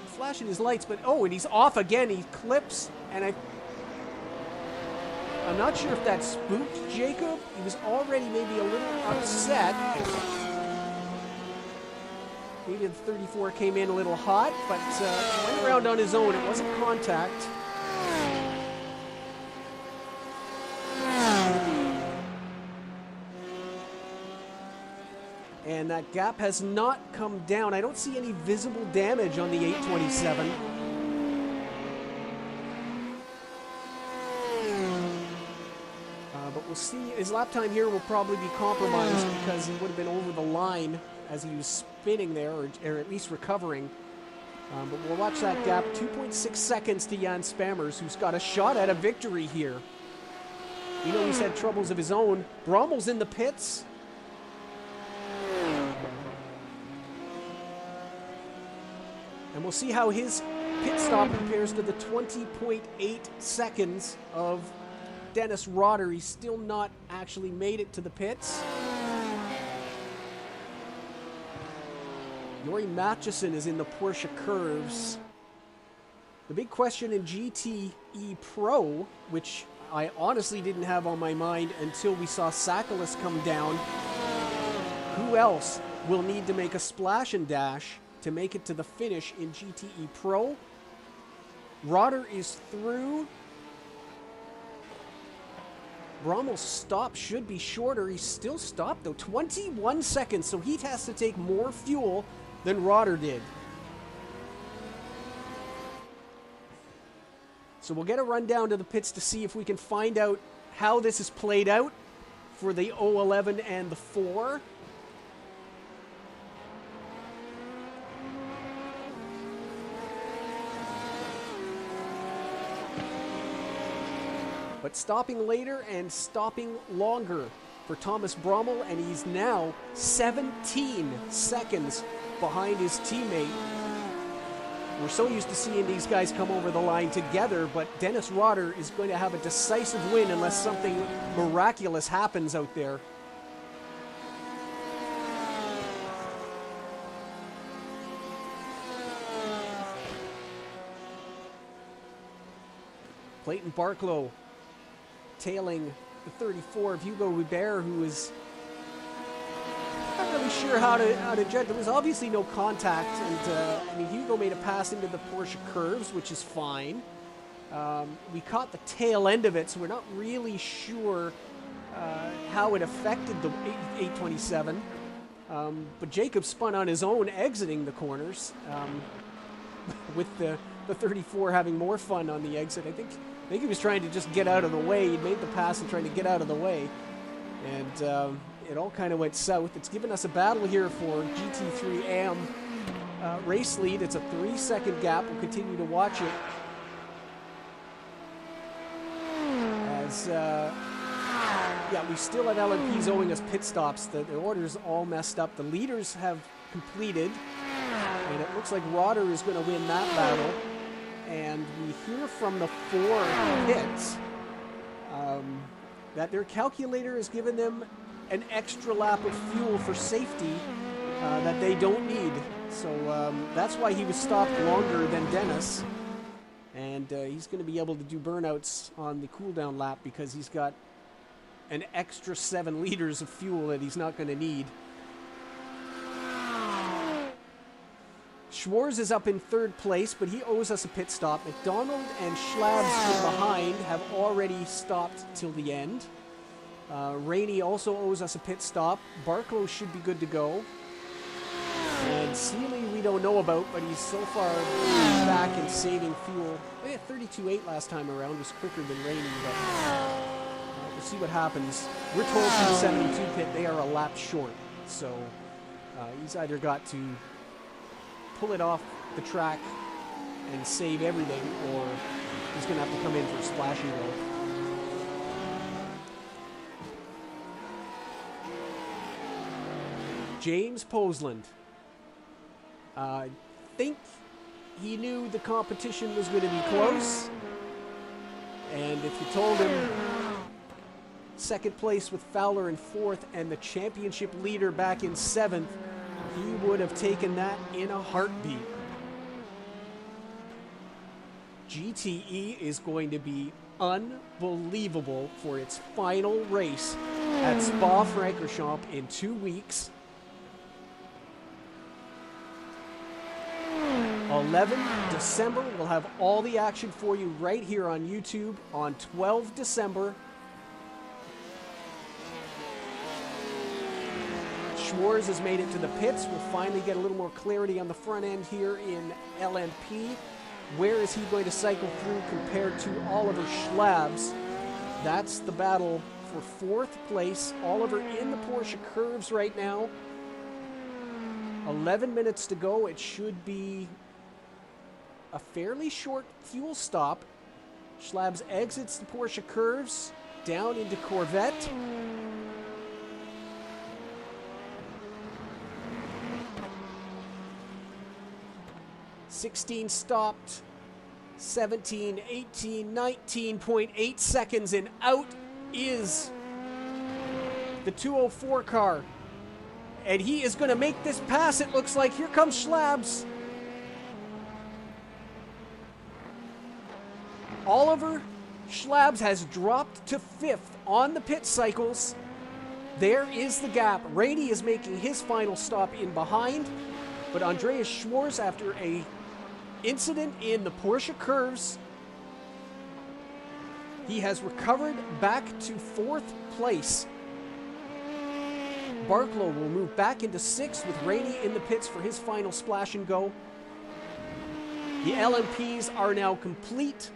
flashing his lights, but oh, and he's off again. He clips, and I'm not sure if that spooked Jacob. He was already maybe a little upset. Maybe the 34 came in a little hot, but went around on his own. It wasn't contact. And that gap has not come down. I don't see any visible damage on the 827. But we'll see. His lap time here will probably be compromised because he would have been over the line as he was spinning there, or at least recovering. But we'll watch that gap. 2.6 seconds to Jan Spammers, who's got a shot at a victory here. You know, he's had troubles of his own. Brommel's in the pits. And we'll see how his pit stop compares to the 20.8 seconds of Dennis Rotter. He's still not actually made it to the pits. Yori Matchison is in the Porsche curves. The big question in GTE Pro, which I honestly didn't have on my mind until we saw Sakalis come down, who else will need to make a splash and dash to make it to the finish in GTE Pro? Rotter is through. Brommel's stop should be shorter. He's still stopped though. 21 seconds, so he has to take more fuel than Rotter did. So we'll get a run down to the pits to see if we can find out how this is played out for the 011 and the 4. But stopping later and stopping longer for Thomas Brommel, and he's now 17 seconds behind his teammate. We're so used to seeing these guys come over the line together, but Dennis Rotter is going to have a decisive win unless something miraculous happens out there. Clayton Barklow tailing the 34 of Hugo Hubert, who is not really sure how to judge. There was obviously no contact, and I mean, Hugo made a pass into the Porsche curves, which is fine. We caught the tail end of it, so we're not really sure how it affected the 827. But Jacob spun on his own, exiting the corners, with the 34 having more fun on the exit. I think he was trying to just get out of the way. He made the pass and trying to get out of the way. And it all kind of went south. It's given us a battle here for GT3 AM race lead. It's a 3-second gap. We'll continue to watch it. As, yeah, we still have LMPs owing us pit stops. The order's all messed up. The leaders have completed. And it looks like Rotter is going to win that battle. And we hear from the 4 pits that their calculator has given them an extra lap of fuel for safety that they don't need. So that's why he was stopped longer than Dennis. And he's going to be able to do burnouts on the cooldown lap because he's got an extra 7 liters of fuel that he's not going to need. Schwarz is up in third place, but he owes us a pit stop. McDonald and Schlabs from behind have already stopped till the end. Rainey also owes us a pit stop. Barklow should be good to go. And Seeley we don't know about, but he's so far back and saving fuel. 32.8 last time around was quicker than Rainey, but we'll see what happens. We're told from the 72 pit they are a lap short, so he's either got to pull it off the track and save everything, or he's going to have to come in for a splash and go. James Posland. I think he knew the competition was going to be close. And if you told him second place with Fowler in fourth and the championship leader back in seventh, he would have taken that in a heartbeat. GTE is going to be unbelievable for its final race at Spa-Francorchamps in 2 weeks. 11 December, we'll have all the action for you right here on YouTube on 12 December. Schwarz has made it to the pits. We'll finally get a little more clarity on the front end here in LMP. Where is he going to cycle through compared to Oliver Schlabs? That's the battle for fourth place. Oliver in the Porsche curves right now. 11 minutes to go. It should be a fairly short fuel stop. Schlabs exits the Porsche curves down into Corvette. $16 stopped, 17, 18, 19.8 seconds, and out is the 204 car. And he is going to make this pass, it looks like. Here comes Schlabs. Oliver Schlabs has dropped to fifth on the pit cycles. There is the gap. Rainey is making his final stop in behind, but Andreas Schwarz, after a incident in the Porsche curves, he has recovered back to fourth place. Barklow will move back into sixth with Rainey in the pits for his final splash and go. The LMPs are now complete.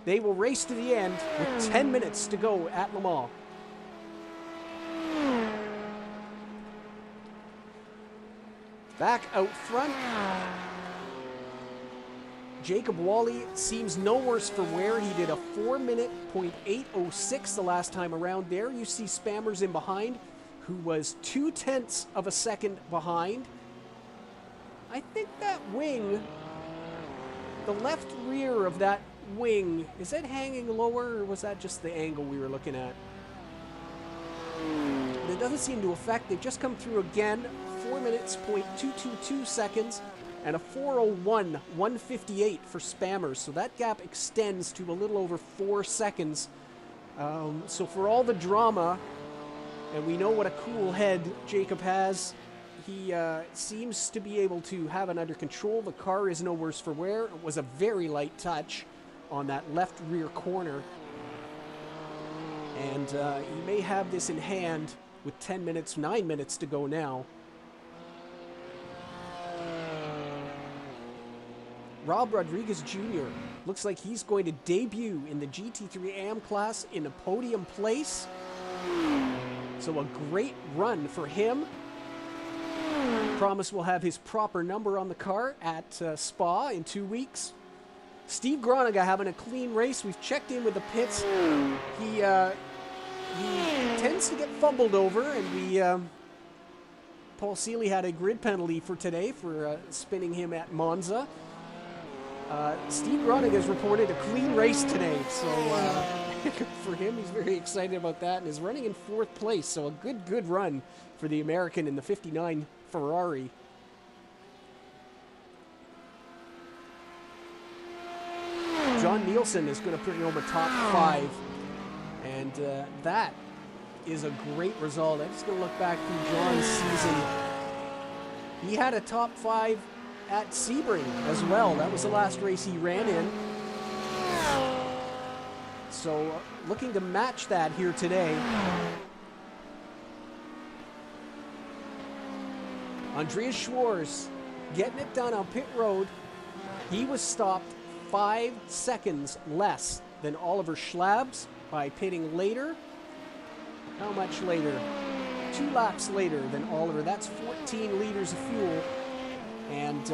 They will race to the end with 10 minutes to go at Le Mans. Back out front, Jacob Wally seems no worse for wear. He did a 4:08.06 the last time around. There you see Spammers in behind, who was 0.2 of a second behind. I think that wing, the left rear of that wing, is that hanging lower, or was that just the angle we were looking at? It doesn't seem to affect. They've just come through again. 4:0.222 seconds and a 4:01.158 for Spammers. So that gap extends to a little over 4 seconds. So for all the drama, and we know what a cool head Jacob has, he seems to be able to have it under control. The car is no worse for wear. It was a very light touch on that left rear corner. And he may have this in hand with 9 minutes to go now. Rob Rodriguez Jr. looks like he's going to debut in the GT3 AM class in a podium place. So a great run for him. Promise we'll have his proper number on the car at Spa in 2 weeks. Steve Groninga having a clean race. We've checked in with the pits. He tends to get fumbled over, and Paul Seeley had a grid penalty for today for spinning him at Monza. Steve Groninga has reported a clean race today, so for him, he's very excited about that and is running in fourth place. So a good run for the American in the 59 Ferrari. John Nielsen is going to put home a top 5, and that is a great result. I'm just going to look back through John's season. He had a top 5 at Sebring as well. That was the last race he ran in. So looking to match that here today. Andreas Schwarz getting it done on pit road. He was stopped 5 seconds less than Oliver Schlabs by pitting later. How much later? 2 laps later than Oliver. That's 14 liters of fuel. And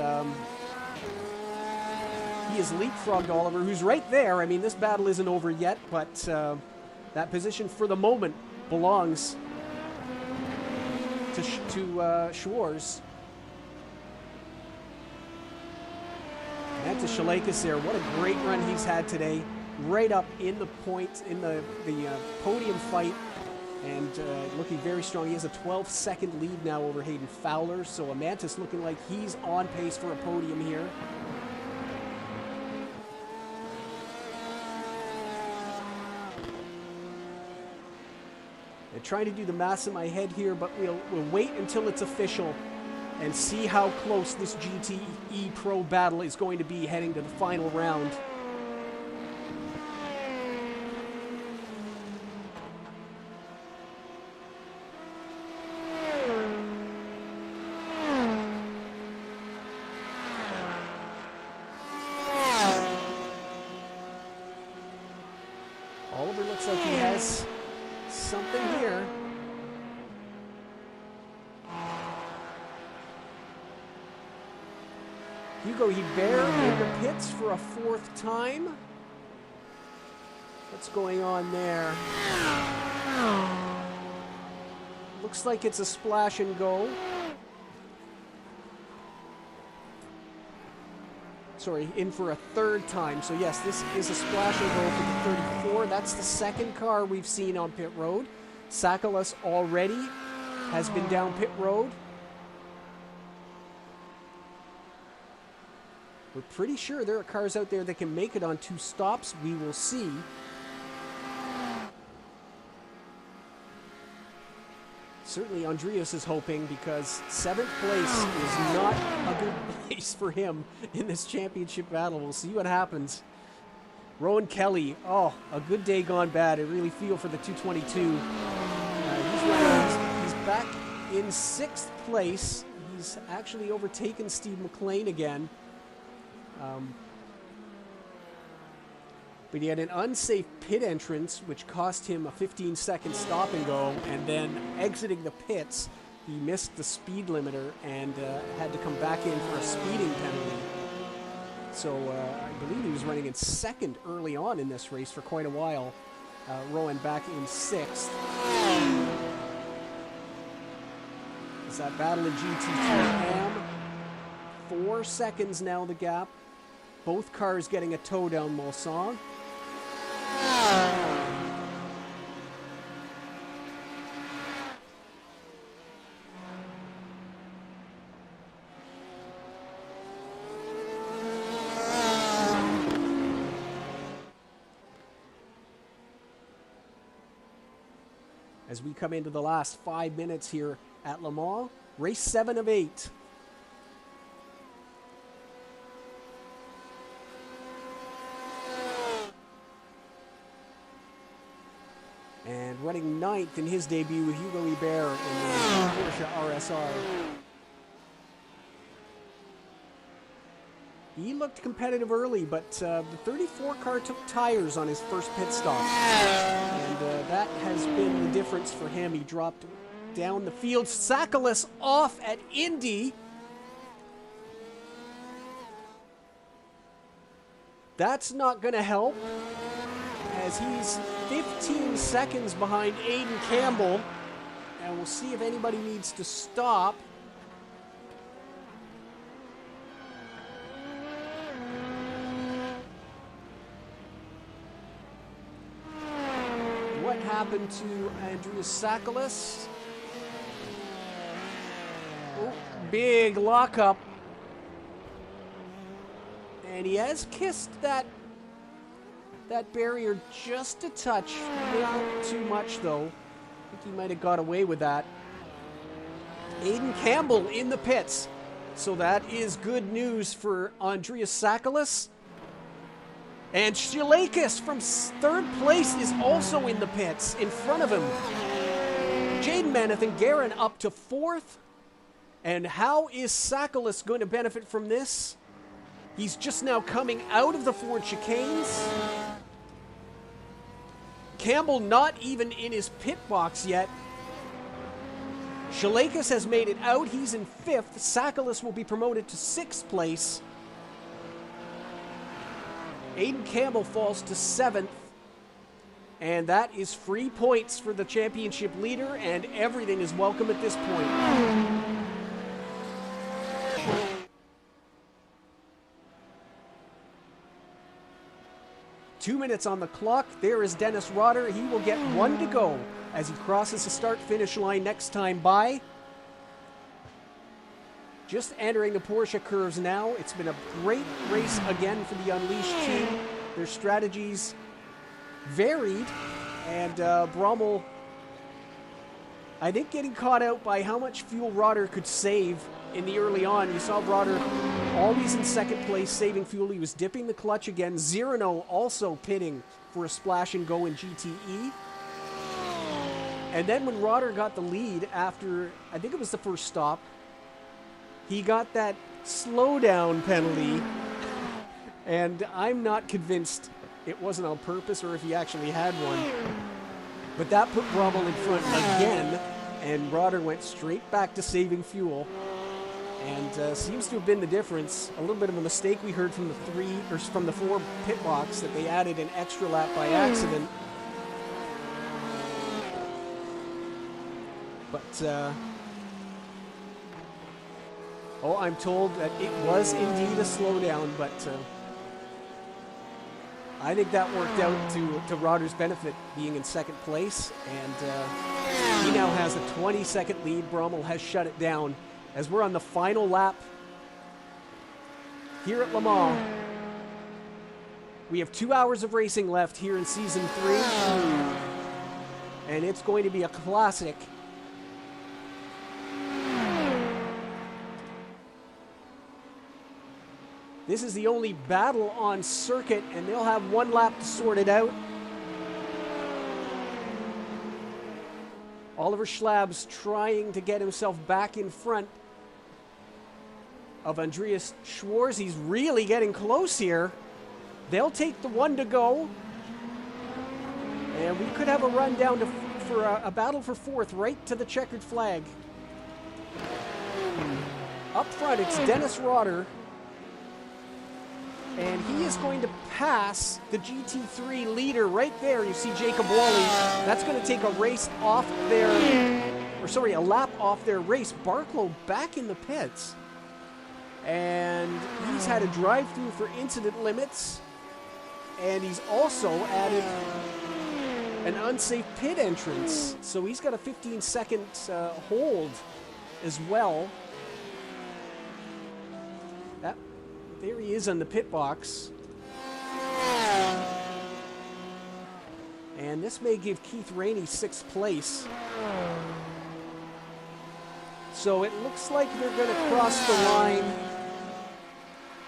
he has leapfrogged Oliver, who's right there. I mean, this battle isn't over yet, but that position for the moment belongs to Schwarz. And to Shalakas there. What a great run he's had today. Right up in the point, in the podium fight. And looking very strong. He has a 12-second lead now over Hayden Fowler. So Amantis looking like he's on pace for a podium here. I'm trying to do the math in my head here, but we'll wait until it's official and see how close this GTE Pro battle is going to be heading to the final round. Oliver looks like he has something here. Hugo Hebert in the pits for a 4th time. What's going on there? Looks like it's a splash and go. Sorry, in for a 3rd time. So yes, this is a splash and go for the 34. That's the 2nd car we've seen on pit road. Sakalas already has been down pit road. We're pretty sure there are cars out there that can make it on 2 stops. We will see. Certainly Andreas is hoping, because 7th place is not a good place for him in this championship battle. We'll see what happens. Rowan Kelly, oh, a good day gone bad. I really feel for the 222. He's back in 6th place. He's actually overtaken Steve McLean again. But he had an unsafe pit entrance, which cost him a 15-second stop and go, and then exiting the pits, he missed the speed limiter and had to come back in for a speeding penalty. So I believe he was running in 2nd early on in this race for quite a while. Rowan back in 6th. It's that battle in GT2 AM. 4 seconds now the gap. Both cars getting a tow down Mulsanne. As we come into the last 5 minutes here at Le Mans, race 7 of 8. And running 9th in his debut with Hugo Hebert in the Porsche RSR. He looked competitive early, but the 34 car took tires on his first pit stop. And that has been the difference for him. He dropped down the field. Sakalas off at Indy. That's not going to help, as he's 15 seconds behind Aiden Campbell. And we'll see if anybody needs to stop. What happened to Andreas Sakalas? Oh, big lockup. And he has kissed that barrier just a touch. Not too much, though. I think he might have got away with that. Aiden Campbell in the pits. So that is good news for Andreas Sakalas. And Shilakis from third place is also in the pits in front of him. Jaden Maneth and Guerin up to fourth. And how is Sakalas going to benefit from this? He's just now coming out of the Ford chicanes. Campbell not even in his pit box yet. Shilakis has made it out. He's in fifth. Sakalas will be promoted to sixth place. Aiden Campbell falls to seventh. And that is free points for the championship leader, and everything is welcome at this point. 2 minutes on the clock. There is Dennis Rotter. He will get 1 to go as he crosses the start-finish line next time by. Just entering the Porsche curves now. It's been a great race again for the Unleashed team. Their strategies varied, and Brommel, I think, getting caught out by how much fuel Rotter could save in the early on. You saw Rotter always in second place, saving fuel. He was dipping the clutch again. Zerino also pitting for a splash and go in GTE. And then when Rotter got the lead after, I think it was the first stop, he got that slowdown penalty. And I'm not convinced it wasn't on purpose or if he actually had one. But that put Brommel in front again, and Rotter went straight back to saving fuel. And seems to have been the difference. A little bit of a mistake we heard from the four pit box, that they added an extra lap by accident. But I'm told that it was indeed a slowdown, but I think that worked out to Rotter's benefit, being in second place, and he now has a 20-second lead. Brommel has shut it down as we're on the final lap here at Le Mans. We have 2 hours of racing left here in Season 3, and it's going to be a classic. This is the only battle on circuit, and they'll have 1 lap to sort it out. Oliver Schlab's trying to get himself back in front of Andreas Schwarz. He's really getting close here. They'll take the 1 to go. And we could have a run down for a battle for fourth, right to the checkered flag. Up front, it's Dennis Rotter. And he is going to pass the GT3 leader right there. You see Jacob Wally. That's going to take a race off a lap off their race. Barklow back in the pits. And he's had a drive-through for incident limits. And he's also added an unsafe pit entrance. So he's got a 15-second hold as well. There he is on the pit box. And this may give Keith Rainey 6th place. So it looks like they're going to cross the line.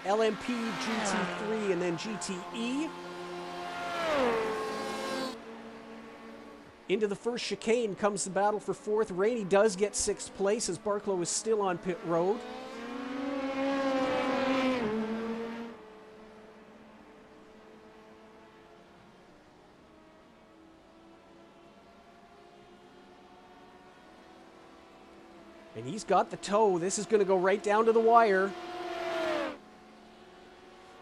LMP, GT3, and then GTE. Into the first chicane comes the battle for fourth. Rainey does get 6th place as Barklow is still on pit road. And he's got the toe. This is going to go right down to the wire.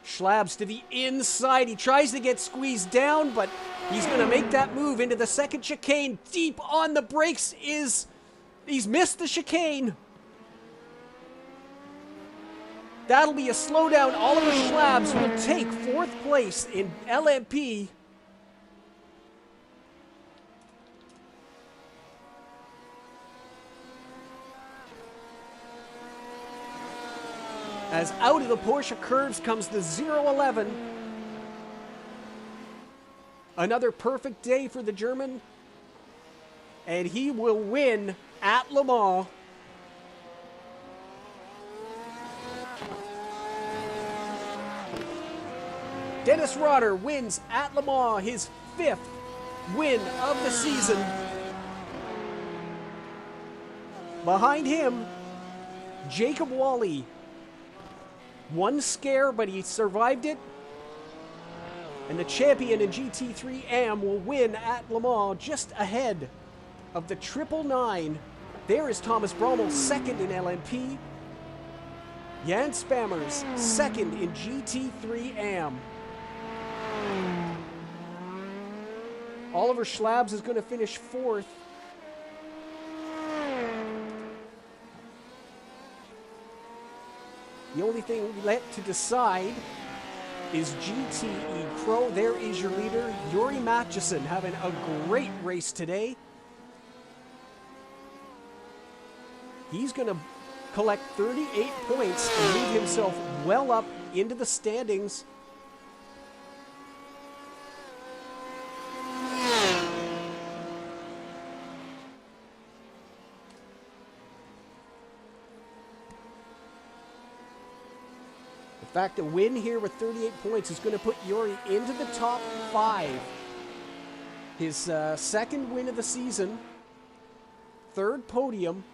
Schlabs to the inside. He tries to get squeezed down, but he's going to make that move into the second chicane. Deep on the brakes is... He's missed the chicane. That'll be a slowdown. Oliver Schlabs will take 4th place in LMP. As out of the Porsche curves comes the 011. Another perfect day for the German. And he will win at Le Mans. Dennis Rotter wins at Le Mans, his 5th win of the season. Behind him, Jacob Wally. One scare, but he survived it. And the champion in GT3 AM will win at Le Mans just ahead of the 999. There is Thomas Brommel, second in LMP. Jan Spammers, second in GT3 AM. Oliver Schlabs is going to finish 4th. The only thing left to decide is GTE Pro. There is your leader, Yuri Matchison, having a great race today. He's going to collect 38 points and move himself well up into the standings. In fact, a win here with 38 points is going to put Yuri into the top 5. His second win of the season, 3rd podium.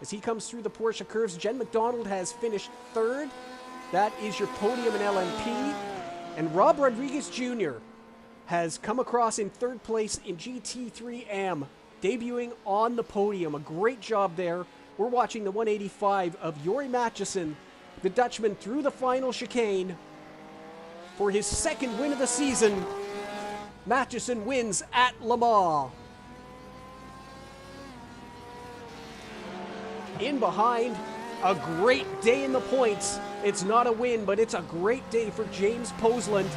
As he comes through the Porsche curves, Jen McDonald has finished 3rd. That is your podium in LMP. And Rob Rodriguez Jr. has come across in 3rd place in GT3M, debuting on the podium. A great job there. We're watching the 185 of Yuri Matchison, the Dutchman, through the final chicane. For his 2nd win of the season, Matchison wins at Le Mans. In behind, a great day in the points. It's not a win, but it's a great day for James Posland.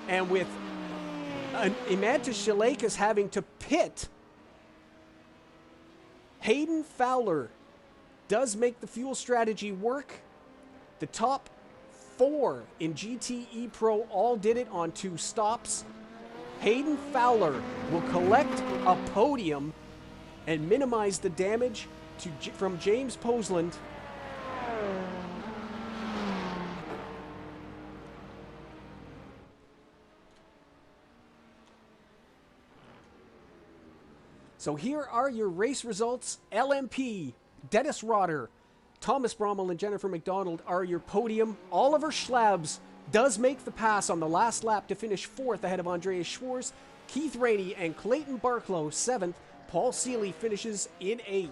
And with Imantas Shalakas having to pit, Hayden Fowler does make the fuel strategy work. The top 4 in GTE Pro all did it on 2 stops. Hayden Fowler will collect a podium and minimize the damage from James Posland. So here are your race results. LMP, Dennis Rotter, Thomas Brommel, and Jennifer McDonald are your podium. Oliver Schlabs does make the pass on the last lap to finish 4th ahead of Andreas Schwarz. Keith Rainey and Clayton Barklow 7th. Paul Seeley finishes in 8th.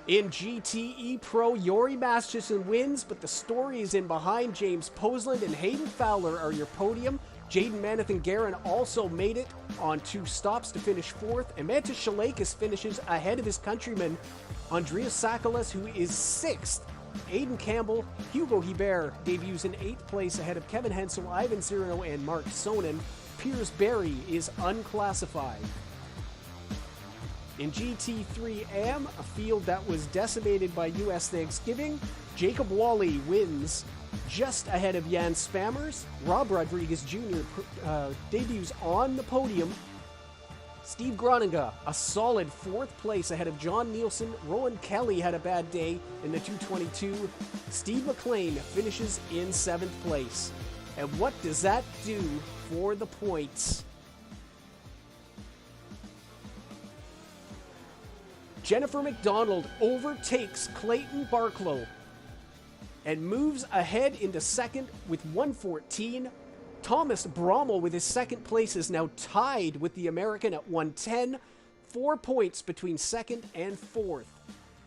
In GTE Pro, Yuri Matchison wins, but the story is in behind. James Posland and Hayden Fowler are your podium. Jaden Manathan Guerin also made it on 2 stops to finish 4th. Imantas Shalakas finishes ahead of his countryman, Andreas Sakalas, who is 6th. Aidan Campbell, Hugo Hebert debuts in 8th place ahead of Kevin Hensel, Ivan Cyrano, and Mark Sonnen. Piers Berry is unclassified. In GT3M, a field that was decimated by U.S. Thanksgiving, Jacob Wally wins just ahead of Jan Spammers. Rob Rodriguez Jr. Debuts on the podium. Steve Groninga, a solid 4th place ahead of John Nielsen. Rowan Kelly had a bad day in the 222. Steve McLean finishes in 7th place. And what does that do for the points? Jennifer McDonald overtakes Clayton Barklow and moves ahead into 2nd with 114. Thomas Brommel, with his 2nd place, is now tied with the American at 110. 4 points between 2nd and 4th.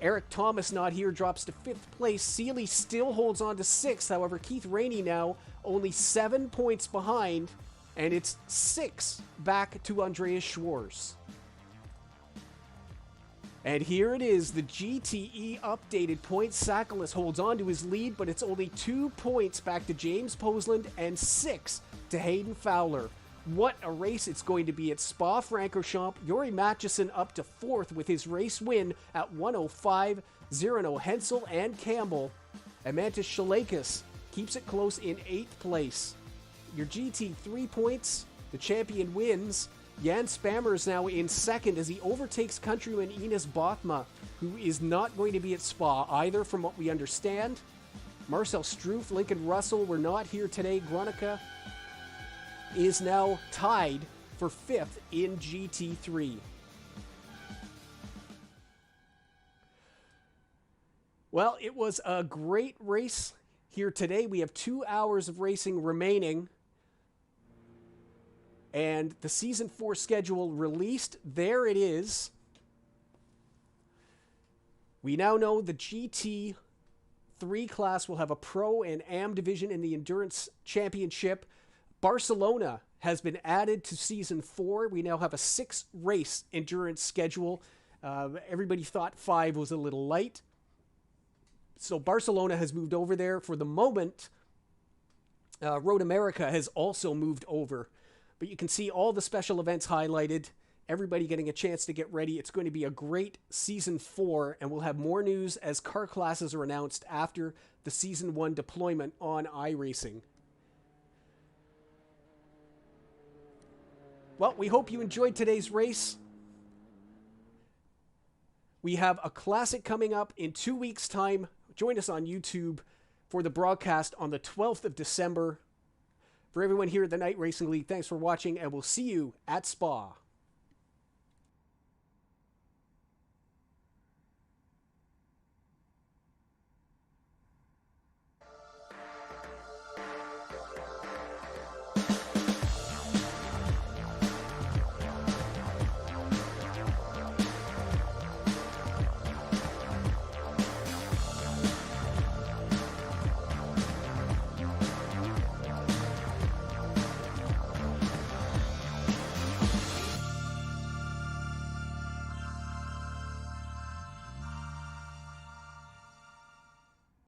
Eric Thomas, not here, drops to 5th place. Seeley still holds on to 6th. However, Keith Rainey now only 7 points behind, and it's 6 back to Andreas Schwarz. And here it is, the GTE updated points. Sakalas holds on to his lead, but it's only 2 points back to James Posland and 6 to Hayden Fowler. What a race it's going to be at Spa-Francorchamps. Yuri Matchison up to 4th with his race win at 105. Cyrano, Hensel, and Campbell. Imantas Shalakas keeps it close in 8th place. Your GT3 points, the champion wins. Jan Spammers now in 2nd as he overtakes countryman Ines Bothma. who is not going to be at Spa either, from what we understand. Marcel Struff, Lincoln Russell were not here today. Gronica is now tied for 5th in GT3. Well, it was a great race here today. We have 2 hours of racing remaining. And the Season 4 schedule released. There it is. We now know the GT3 class will have a Pro and Am division in the Endurance Championship. Barcelona has been added to Season 4. We now have a 6-race endurance schedule. Everybody thought 5 was a little light. So Barcelona has moved over there. For the moment, Road America has also moved over. But you can see all the special events highlighted. Everybody getting a chance to get ready. It's going to be a great Season 4, and we'll have more news as car classes are announced after the Season 1 deployment on iRacing. Well, we hope you enjoyed today's race. We have a classic coming up in 2 weeks' time. Join us on YouTube for the broadcast on the 12th of December. For everyone here at the Night Racing League, thanks for watching, and we'll see you at Spa.